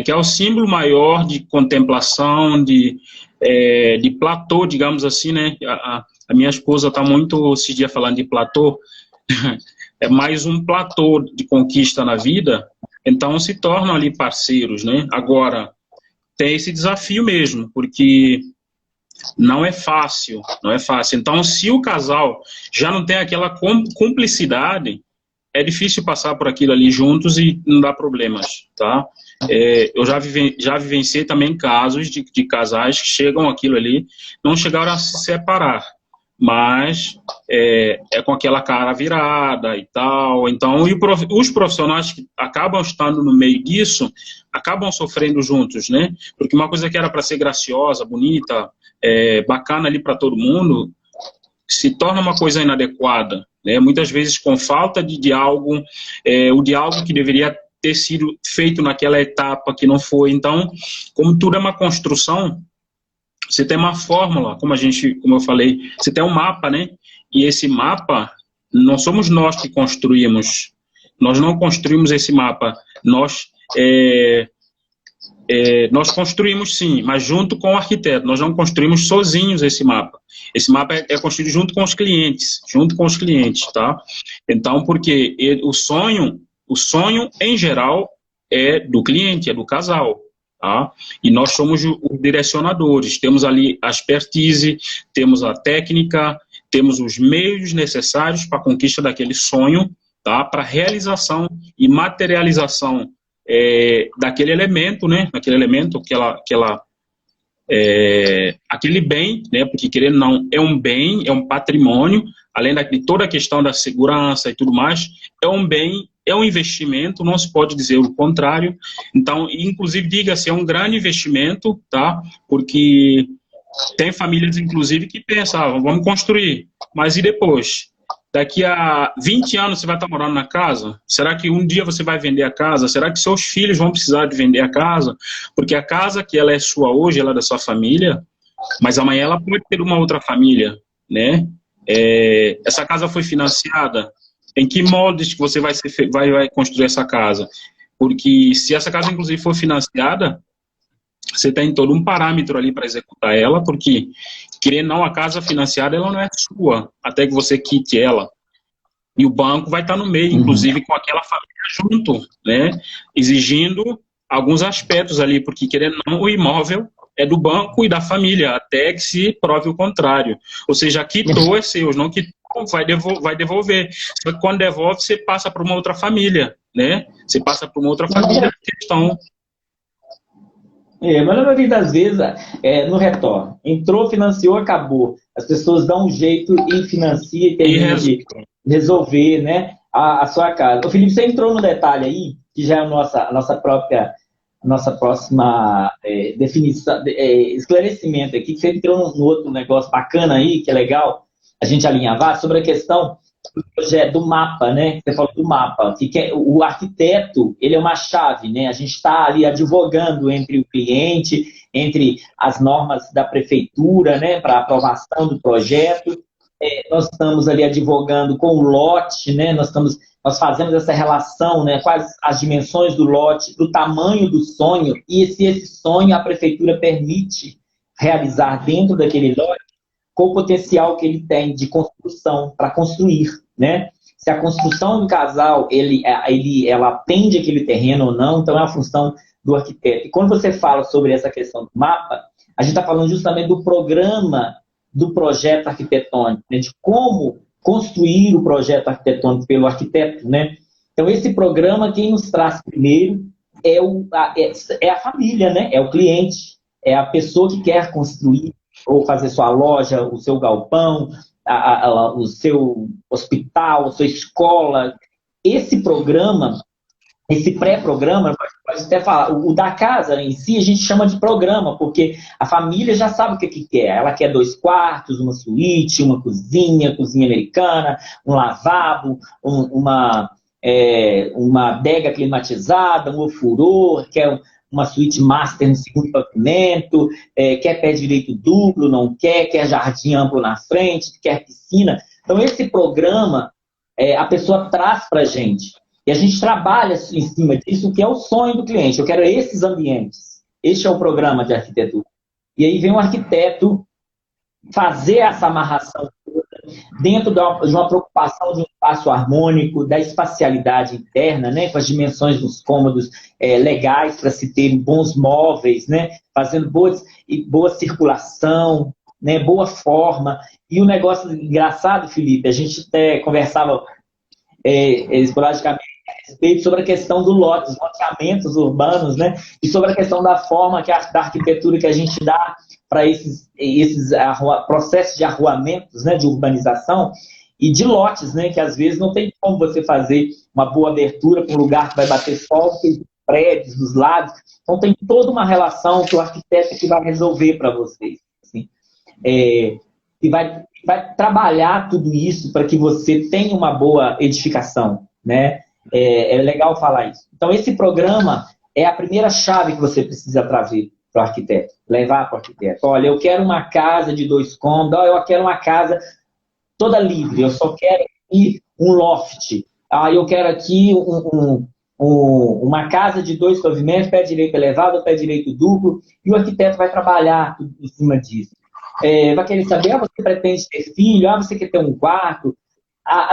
S2: Que é o símbolo maior de contemplação, de platô, digamos assim, né? A minha esposa está muito esse dia falando de platô. É mais um platô de conquista na vida, então se tornam ali parceiros, né? Agora, tem esse desafio mesmo, porque não é fácil, não é fácil. Então, se o casal já não tem aquela cumplicidade, é difícil passar por aquilo ali juntos e não dar problemas, tá? Eu já vivenciei também casos de casais que chegam aquilo ali, não chegaram a se separar, mas com aquela cara virada e tal. Então, os profissionais que acabam estando no meio disso, acabam sofrendo juntos, né? Porque uma coisa que era para ser graciosa, bonita, bacana ali para todo mundo, se torna uma coisa inadequada, né? Muitas vezes com falta de diálogo, o diálogo que deveria ter sido feito naquela etapa que não foi. Então, como tudo é uma construção, você tem uma fórmula, como eu falei, você tem um mapa, né? E esse mapa, não somos nós que construímos, nós não construímos esse mapa, nós construímos sim, mas junto com o arquiteto, nós não construímos sozinhos esse mapa. Esse mapa é construído junto com os clientes, tá? Então, porque o sonho em geral é do cliente, é do casal, tá? E nós somos os direcionadores, temos ali a expertise, temos a técnica, temos os meios necessários para a conquista daquele sonho, tá? Para a realização e materialização daquele elemento, né? Aquele elemento, aquele bem, né? Porque querendo ou não, é um bem, é um patrimônio, além de toda a questão da segurança e tudo mais, é um bem, é um investimento, não se pode dizer o contrário. Então, inclusive, diga-se, é um grande investimento, tá? Porque tem famílias, inclusive, que pensam, vamos construir, mas e depois? Daqui a 20 anos você vai estar morando na casa? Será que um dia você vai vender a casa? Será que seus filhos vão precisar de vender a casa? Porque a casa que ela é sua hoje, ela é da sua família, mas amanhã ela pode ter uma outra família, né? Essa casa foi financiada? Em que moldes que você vai construir essa casa? Porque se essa casa, inclusive, for financiada, você tem todo um parâmetro ali para executar ela, porque, querendo ou não, a casa financiada ela não é sua, até que você quite ela. E o banco vai estar no meio, inclusive com aquela família junto, né? Exigindo alguns aspectos ali, porque, querendo ou não, o imóvel é do banco e da família, até que se prove o contrário. Ou seja, quitou é seu, não quitou, vai devolver. Só que quando devolve, você passa para uma outra família, né? Você passa para uma outra família, questão.
S1: Mas na maioria das vezes no retorno. Entrou, financiou, acabou. As pessoas dão um jeito e financia e termina de resolver, né, a sua casa. Ô, Felipe, você entrou no detalhe aí, que já é a nossa próxima definição, esclarecimento aqui, que você entrou no outro negócio bacana aí, que é legal a gente alinhavar, sobre a questão do mapa, né? Você falou do mapa, o arquiteto, ele é uma chave, né? A gente está ali advogando entre o cliente, entre as normas da prefeitura, né, para aprovação do projeto. Nós estamos ali advogando com o lote, né? Nós fazemos essa relação, né? Quais as dimensões do lote, do tamanho do sonho, e se esse sonho a prefeitura permite realizar dentro daquele lote, com o potencial que ele tem de construção, para construir, né? Se a construção do casal, ela atende aquele terreno ou não, então é a função do arquiteto. E quando você fala sobre essa questão do mapa, a gente está falando justamente do programa do projeto arquitetônico, né? De como construir o projeto arquitetônico pelo arquiteto, né? Então, esse programa, quem nos traz primeiro é a família, né? É o cliente, é a pessoa que quer construir ou fazer sua loja, o seu galpão, o seu hospital, a sua escola. Esse programa, esse pré-programa, pode até falar, o da casa em si a gente chama de programa, porque a família já sabe o que quer. Ela quer 2 quartos, uma suíte, uma cozinha
S2: americana,
S1: um lavabo, uma adega climatizada, um ofurô, quer uma suíte master no segundo pavimento, quer pé direito duplo, não quer jardim amplo na frente, quer piscina. Então, esse programa, a pessoa traz para a gente. E a gente trabalha em cima disso, que é o sonho do cliente. Eu quero esses ambientes. Este é o programa de arquitetura. E aí vem o arquiteto fazer essa amarração dentro de uma preocupação de um espaço harmônico, da espacialidade interna, né, com as dimensões dos cômodos legais para se ter bons móveis, né, fazendo boa circulação, né, boa forma. E o negócio engraçado, Felipe, a gente até conversava esporadicamente a respeito sobre a questão do lote, dos loteamentos urbanos, né? E sobre a questão da forma da arquitetura que a gente dá para esses processos de arruamentos, né, de urbanização e de lotes, né, que às vezes não tem como você fazer uma boa abertura para um lugar que vai bater sol, tem prédios dos lados. Então tem toda uma relação que o arquiteto que vai resolver para vocês. Assim. E vai trabalhar tudo isso para que você tenha uma boa edificação, né? É legal falar isso. Então, esse programa é a primeira chave que você precisa trazer para o arquiteto, levar para o arquiteto. Olha, eu quero uma casa de 2 cômodos, eu quero uma casa toda livre, eu só quero aqui um loft, eu quero aqui uma casa de 2 pavimentos, pé direito elevado, pé direito duplo, e o arquiteto vai trabalhar tudo em cima disso. Vai querer saber, você pretende ter filho, você quer ter um quarto.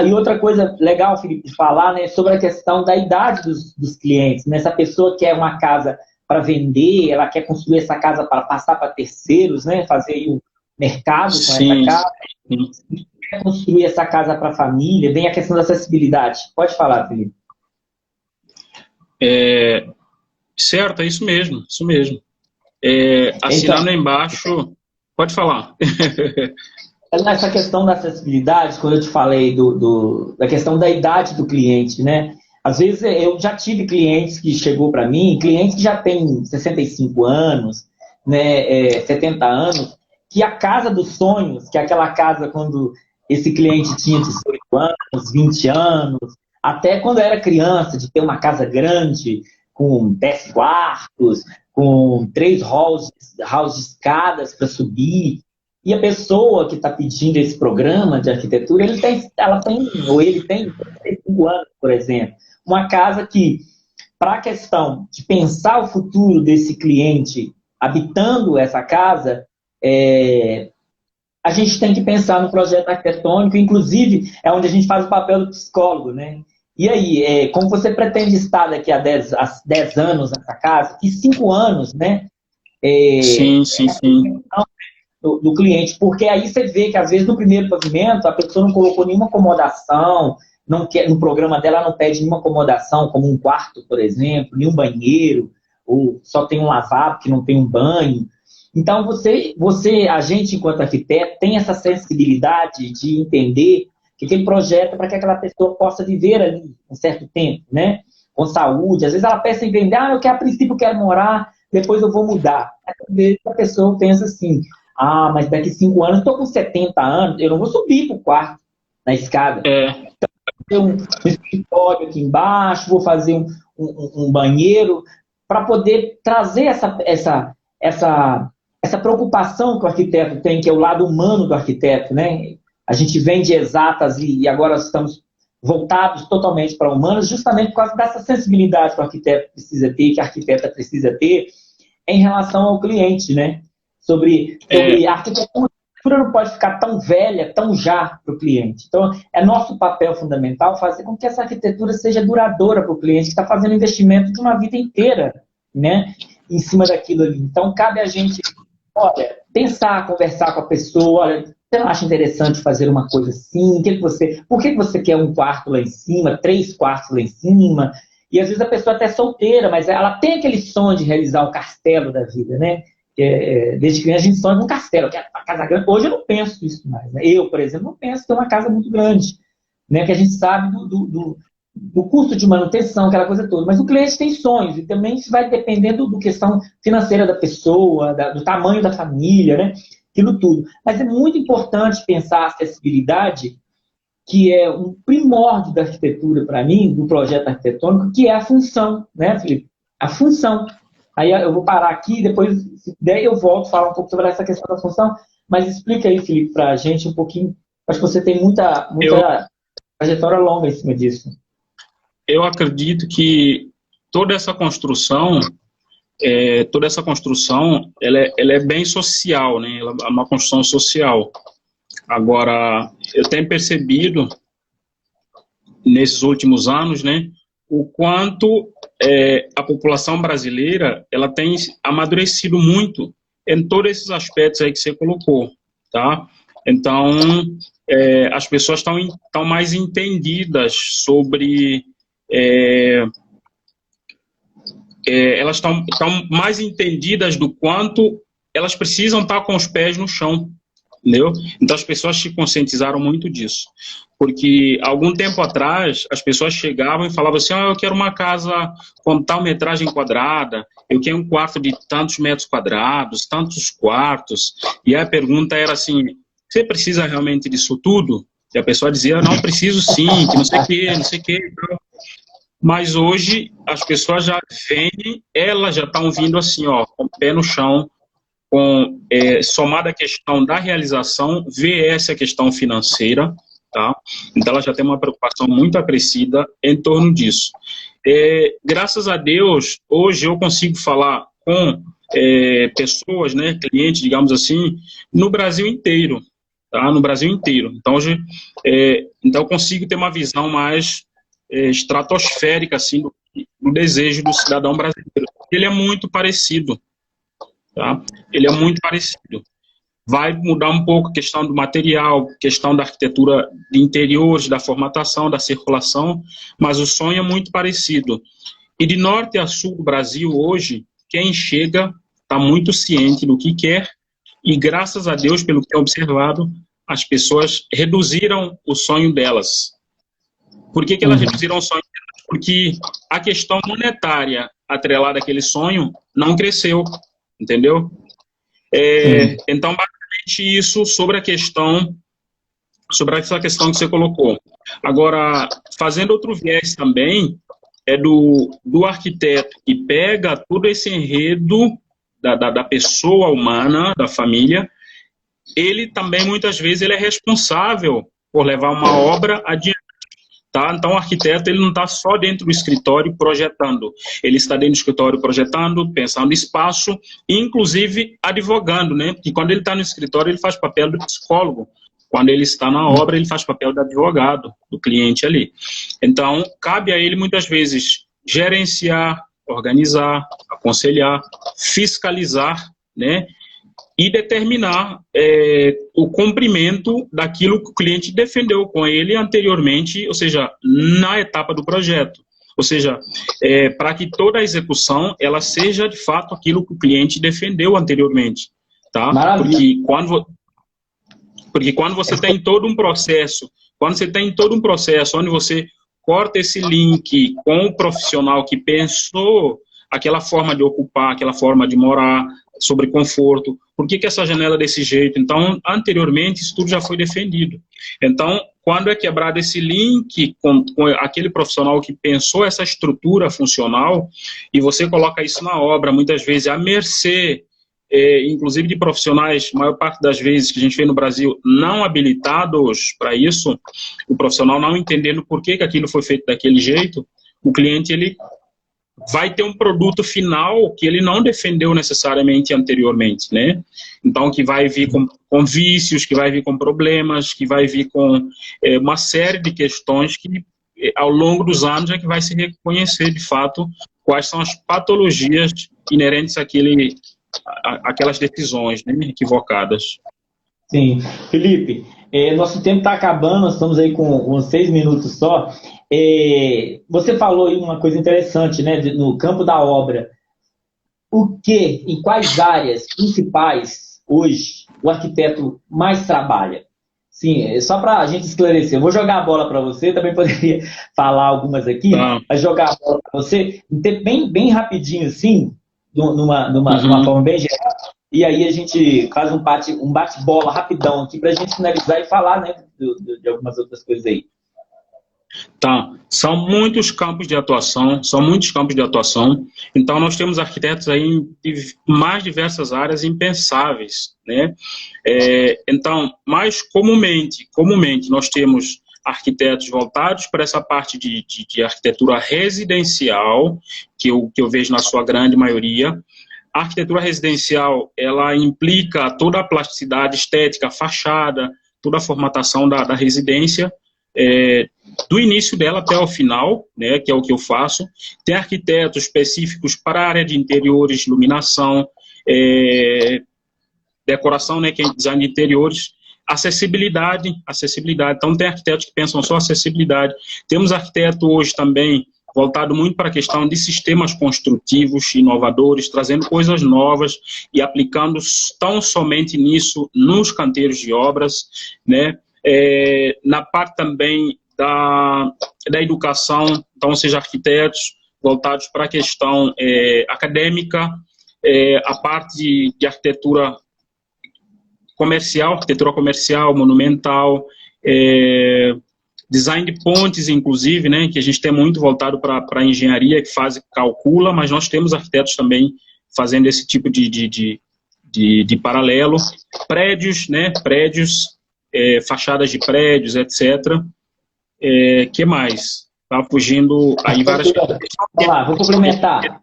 S1: E outra coisa legal, Felipe, de falar, né, sobre a questão da idade dos clientes. Né? Se a pessoa quer uma casa para vender, ela quer construir essa casa para passar para terceiros, né, fazer aí um mercado com essa casa, quer construir essa casa para a família, vem a questão da acessibilidade. Pode falar, Felipe.
S2: Certo, é isso mesmo, isso mesmo. Assinando então, embaixo, pode falar.
S1: Nessa questão da acessibilidade, quando eu te falei da questão da idade do cliente, né? Às vezes eu já tive clientes que chegou para mim, clientes que já têm 65 anos, né, 70 anos, que a casa dos sonhos, que é aquela casa quando esse cliente tinha 18 anos, 20 anos, até quando era criança, de ter uma casa grande, com 10 quartos, com 3 halls de escadas para subir. E a pessoa que está pedindo esse programa de arquitetura, ele tem 35 anos, por exemplo. Uma casa que, para a questão de pensar o futuro desse cliente habitando essa casa, a gente tem que pensar no projeto arquitetônico, inclusive é onde a gente faz o papel do psicólogo, né? E aí, como você pretende estar daqui a 10 anos nessa casa? E 5 anos, né?
S2: Sim.
S1: Do cliente, porque aí você vê que às vezes no primeiro pavimento a pessoa não colocou nenhuma acomodação, no programa dela não pede nenhuma acomodação, como um quarto, por exemplo, nenhum banheiro, ou só tem um lavabo que não tem um banho. Então a gente enquanto arquiteto tem essa sensibilidade de entender que aquele projeto é para que aquela pessoa possa viver ali um certo tempo, né? Com saúde. Às vezes ela pensa em vender, a princípio eu quero morar, depois eu vou mudar. Às vezes a pessoa pensa assim, mas daqui 5 anos, estou com 70 anos, eu não vou subir para o quarto, na escada. Então, vou fazer um escritório aqui embaixo, vou fazer um banheiro, para poder trazer essa preocupação que o arquiteto tem, que é o lado humano do arquiteto, né? A gente vem de exatas e agora estamos voltados totalmente para humanas, justamente por causa dessa sensibilidade que o arquiteto precisa ter, que a arquiteta precisa ter, em relação ao cliente, né? Sobre a arquitetura não pode ficar tão velha, tão já para o cliente. Então, é nosso papel fundamental fazer com que essa arquitetura seja duradoura para o cliente, que está fazendo investimento de uma vida inteira, né, em cima daquilo ali. Então, cabe a gente, pensar, conversar com a pessoa, você não acha interessante fazer uma coisa assim? Por que você quer um quarto lá em cima, 3 quartos lá em cima? E às vezes a pessoa até é solteira, mas ela tem aquele sonho de realizar o castelo da vida, né? Desde criança a gente sonha com um castelo, que é uma casa grande. Hoje eu não penso isso mais. Né? Eu, por exemplo, não penso ter uma casa muito grande, né? Que a gente sabe do custo de manutenção, aquela coisa toda. Mas o cliente tem sonhos, e também isso vai dependendo da questão financeira da pessoa, do tamanho da família, né? Aquilo tudo. Mas é muito importante pensar a acessibilidade, que é um primórdio da arquitetura para mim, do projeto arquitetônico, que é a função, né, Felipe? A função. Aí eu vou parar aqui, depois, se der, eu volto a falar um pouco sobre essa questão da função, mas explica aí, Felipe, para a gente um pouquinho. Acho que você tem muita trajetória longa em cima disso.
S2: Eu acredito que toda essa construção, ela é bem social, né? Ela é uma construção social. Agora, eu tenho percebido, nesses últimos anos, né, o quanto a população brasileira ela tem amadurecido muito em todos esses aspectos aí que você colocou, tá? Então, as pessoas estão mais entendidas sobre... elas estão mais entendidas do quanto elas precisam estar com os pés no chão, entendeu? Então as pessoas se conscientizaram muito disso. Porque algum tempo atrás, as pessoas chegavam e falavam assim, eu quero uma casa com tal metragem quadrada, eu quero um quarto de tantos metros quadrados, tantos quartos. E a pergunta era assim, você precisa realmente disso tudo? E a pessoa dizia, não, preciso sim, que não sei o quê, não sei o quê. Mas hoje as pessoas já vêm, elas já estão vindo assim, ó, com o pé no chão, com somada a questão da realização, vs a questão financeira, tá? Então ela já tem uma preocupação muito acrescida em torno disso. Graças a Deus, hoje eu consigo falar com pessoas, né, clientes, digamos assim, no Brasil inteiro, tá? No Brasil inteiro. Então hoje, então eu consigo ter uma visão mais estratosférica assim do desejo do cidadão brasileiro. Ele é muito parecido, tá? Ele é muito parecido. Vai mudar um pouco a questão do material, questão da arquitetura de interiores, da formatação, da circulação, mas o sonho é muito parecido. E de norte a sul do Brasil hoje, quem chega está muito ciente do que quer e graças a Deus, pelo que é observado, as pessoas reduziram o sonho delas. Por que elas reduziram o sonho delas? Porque a questão monetária atrelada àquele sonho não cresceu, entendeu? Então, basicamente, isso sobre essa questão que você colocou. Agora, fazendo outro viés também, do arquiteto que pega todo esse enredo da pessoa humana, da família, ele também, muitas vezes, ele é responsável por levar uma obra adiante. Tá? Então, o arquiteto ele não está só dentro do escritório projetando. Ele está dentro do escritório projetando, pensando espaço, inclusive advogando, né? Porque quando ele está no escritório, ele faz papel do psicólogo. Quando ele está na obra, ele faz papel do advogado, do cliente ali. Então, cabe a ele, muitas vezes, gerenciar, organizar, aconselhar, fiscalizar, né? E determinar o cumprimento daquilo que o cliente defendeu com ele anteriormente, ou seja, na etapa do projeto. Ou seja, para que toda a execução ela seja de fato aquilo que o cliente defendeu anteriormente. Tá? Porque quando você tem todo um processo, onde você corta esse link com o profissional que pensou aquela forma de ocupar, aquela forma de morar, sobre conforto, por que essa janela é desse jeito? Então, anteriormente, isso tudo já foi defendido. Então, quando é quebrado esse link com aquele profissional que pensou essa estrutura funcional, e você coloca isso na obra, muitas vezes, à mercê, inclusive de profissionais, maior parte das vezes que a gente vê no Brasil, não habilitados para isso, o profissional não entendendo por que aquilo foi feito daquele jeito, o cliente, ele vai ter um produto final que ele não defendeu necessariamente anteriormente, né? Então, que vai vir com vícios, que vai vir com problemas, que vai vir com uma série de questões que, ao longo dos anos, é que vai se reconhecer, de fato, quais são as patologias inerentes àquelas decisões, né, equivocadas.
S1: Sim. Felipe, nosso tempo está acabando, nós estamos aí com uns 6 minutos só. Você falou aí uma coisa interessante, né, no campo da obra. Em quais áreas principais hoje o arquiteto mais trabalha? Sim, só para a gente esclarecer, eu vou jogar a bola para você, também poderia falar algumas aqui, mas jogar a bola para você, bem rapidinho assim, numa forma bem geral, e aí a gente faz um bate-bola rapidão aqui para a gente finalizar e falar, né, de algumas outras coisas aí.
S2: Tá, são muitos campos de atuação, então nós temos arquitetos aí em mais diversas áreas impensáveis, né? Então, mais comumente nós temos arquitetos voltados para essa parte de arquitetura residencial, que eu vejo na sua grande maioria. A arquitetura residencial, ela implica toda a plasticidade estética, a fachada, toda a formatação da residência, do início dela até o final, né, que é o que eu faço. Tem arquitetos específicos para a área de interiores, iluminação, decoração, né, que é design de interiores. acessibilidade. Então, tem arquitetos que pensam só acessibilidade. Temos arquiteto hoje também voltado muito para a questão de sistemas construtivos inovadores, trazendo coisas novas e aplicando tão somente nisso nos canteiros de obras, né? Na parte também da educação, então, ou seja, arquitetos voltados para a questão acadêmica, a parte de arquitetura comercial, monumental, design de pontes, inclusive, né, que a gente tem muito voltado para a engenharia, que calcula, mas nós temos arquitetos também fazendo esse tipo de paralelo. Prédios, né, fachadas de prédios, etc. Que mais? Tá fugindo aí várias...
S1: Vamos lá, vou complementar.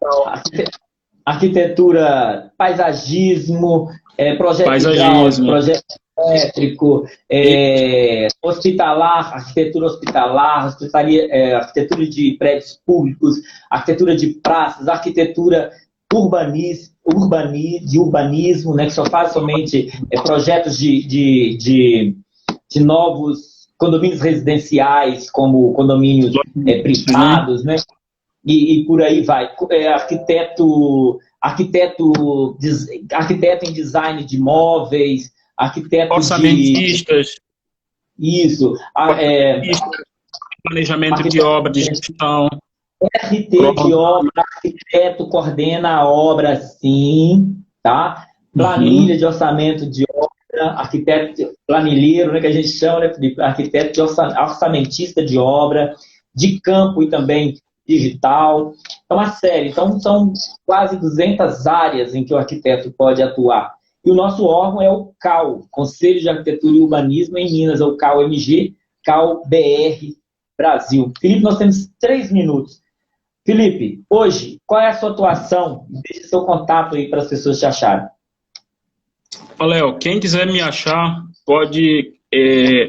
S1: Arquitetura, paisagismo, projeto hidráulico, projeto elétrico, hospitalar, arquitetura hospitalar, arquitetura de prédios públicos, arquitetura de praças, arquitetura de urbanismo, né, que só faz somente projetos de novos condomínios residenciais, como condomínios privados, né? E por aí vai. Arquiteto em design de imóveis, arquiteto
S2: orçamentistas.
S1: Isso.
S2: Planejamento de obra, de gestão.
S1: RT de obra, arquiteto coordena a obra, sim, tá? Planilha de orçamento de obra, arquiteto planilheiro, né, que a gente chama, né, de arquiteto orçamentista de obra, de campo e também digital. Então, uma série. Então, são quase 200 áreas em que o arquiteto pode atuar. E o nosso órgão é o CAU, Conselho de Arquitetura e Urbanismo em Minas, é o CAU-MG, CAU-BR Brasil. Felipe, nós temos 3 minutos. Felipe, hoje, qual é a sua atuação? Deixe seu contato aí para as pessoas te acharem.
S2: Léo, quem quiser me achar, pode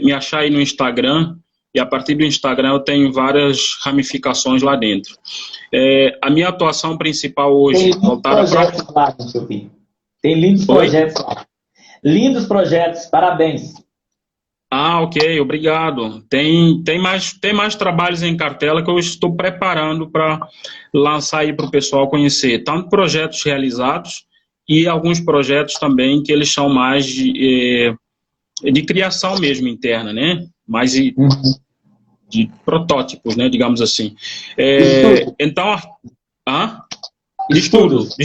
S2: me achar aí no Instagram, e a partir do Instagram eu tenho várias ramificações lá dentro. A minha atuação principal hoje...
S1: Tem lindos projetos lá. Lindos projetos, parabéns.
S2: Ok, obrigado. Tem mais trabalhos em cartela que eu estou preparando para lançar aí para o pessoal conhecer. Tanto projetos realizados e alguns projetos também que eles são mais de criação mesmo interna, né? Mais de protótipos, né? Digamos assim. Então, estudos,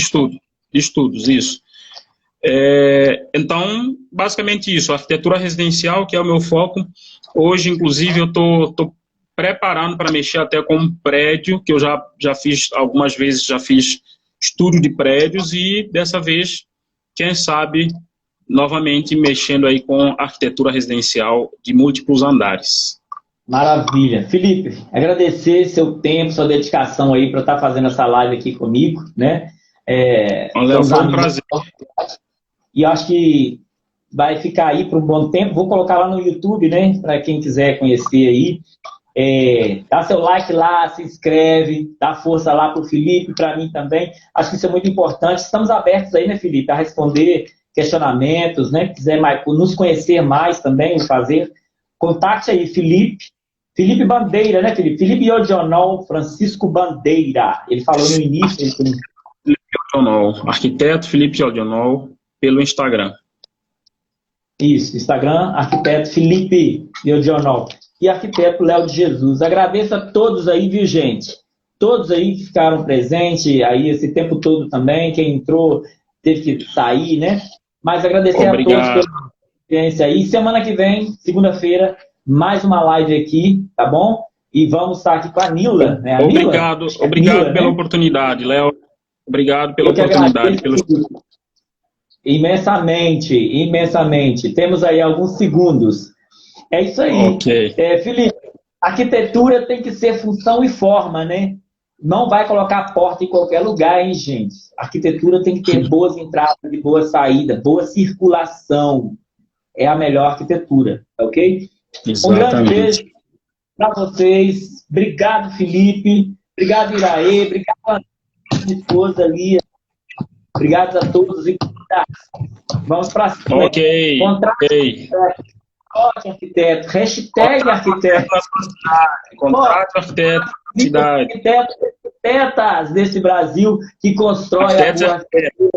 S2: isso. Então, basicamente isso, arquitetura residencial, que é o meu foco. Hoje, inclusive, eu estou preparando para mexer até com um prédio, que eu já fiz algumas vezes, já fiz estudo de prédios e, dessa vez, quem sabe, novamente mexendo aí com arquitetura residencial de múltiplos andares.
S1: Maravilha. Felipe, agradecer seu tempo, sua dedicação aí para estar fazendo essa live aqui comigo, né?
S2: Léo, foi um prazer.
S1: E acho que vai ficar aí por um bom tempo. Vou colocar lá no YouTube, né? Para quem quiser conhecer aí. Dá seu like lá, se inscreve, dá força lá para o Felipe, para mim também. Acho que isso é muito importante. Estamos abertos aí, né, Felipe, a responder questionamentos, né? Quiser nos conhecer mais também, fazer, contacte aí, Felipe Bandeira, né, Felipe? Felipe Odionol, Francisco Bandeira. Ele falou no início.
S2: Felipe Odionol, arquiteto Felipe Odionol, pelo Instagram.
S1: Isso, Instagram, arquiteto Felipe Odionol. E arquiteto Léo de Jesus. Agradeço a todos aí, viu, gente? Todos aí que ficaram presentes aí esse tempo todo também. Quem entrou teve que sair, né? Mas agradecer a todos pela presença aí. Semana que vem, segunda-feira, mais uma live aqui, tá bom? E vamos estar aqui com a Nila, né?
S2: Obrigado pela oportunidade, Léo. Obrigado pela oportunidade.
S1: Imensamente. Temos aí alguns segundos. É isso aí.
S2: Okay.
S1: Felipe, arquitetura tem que ser função e forma, né? Não vai colocar porta em qualquer lugar, hein, gente? Arquitetura tem que ter boas entradas e boa saída, boa circulação. É a melhor arquitetura, ok?
S2: Exatamente.
S1: Um grande beijo para vocês. Obrigado, Felipe. Obrigado, Iraê. Obrigado a minha esposa ali. Obrigado a todos. Vamos para cima.
S2: Ok.
S1: Contrate arquiteto. Hashtag arquiteto.
S2: Contrate arquiteto.
S1: Arquitetas desse Brasil que constrói a rua.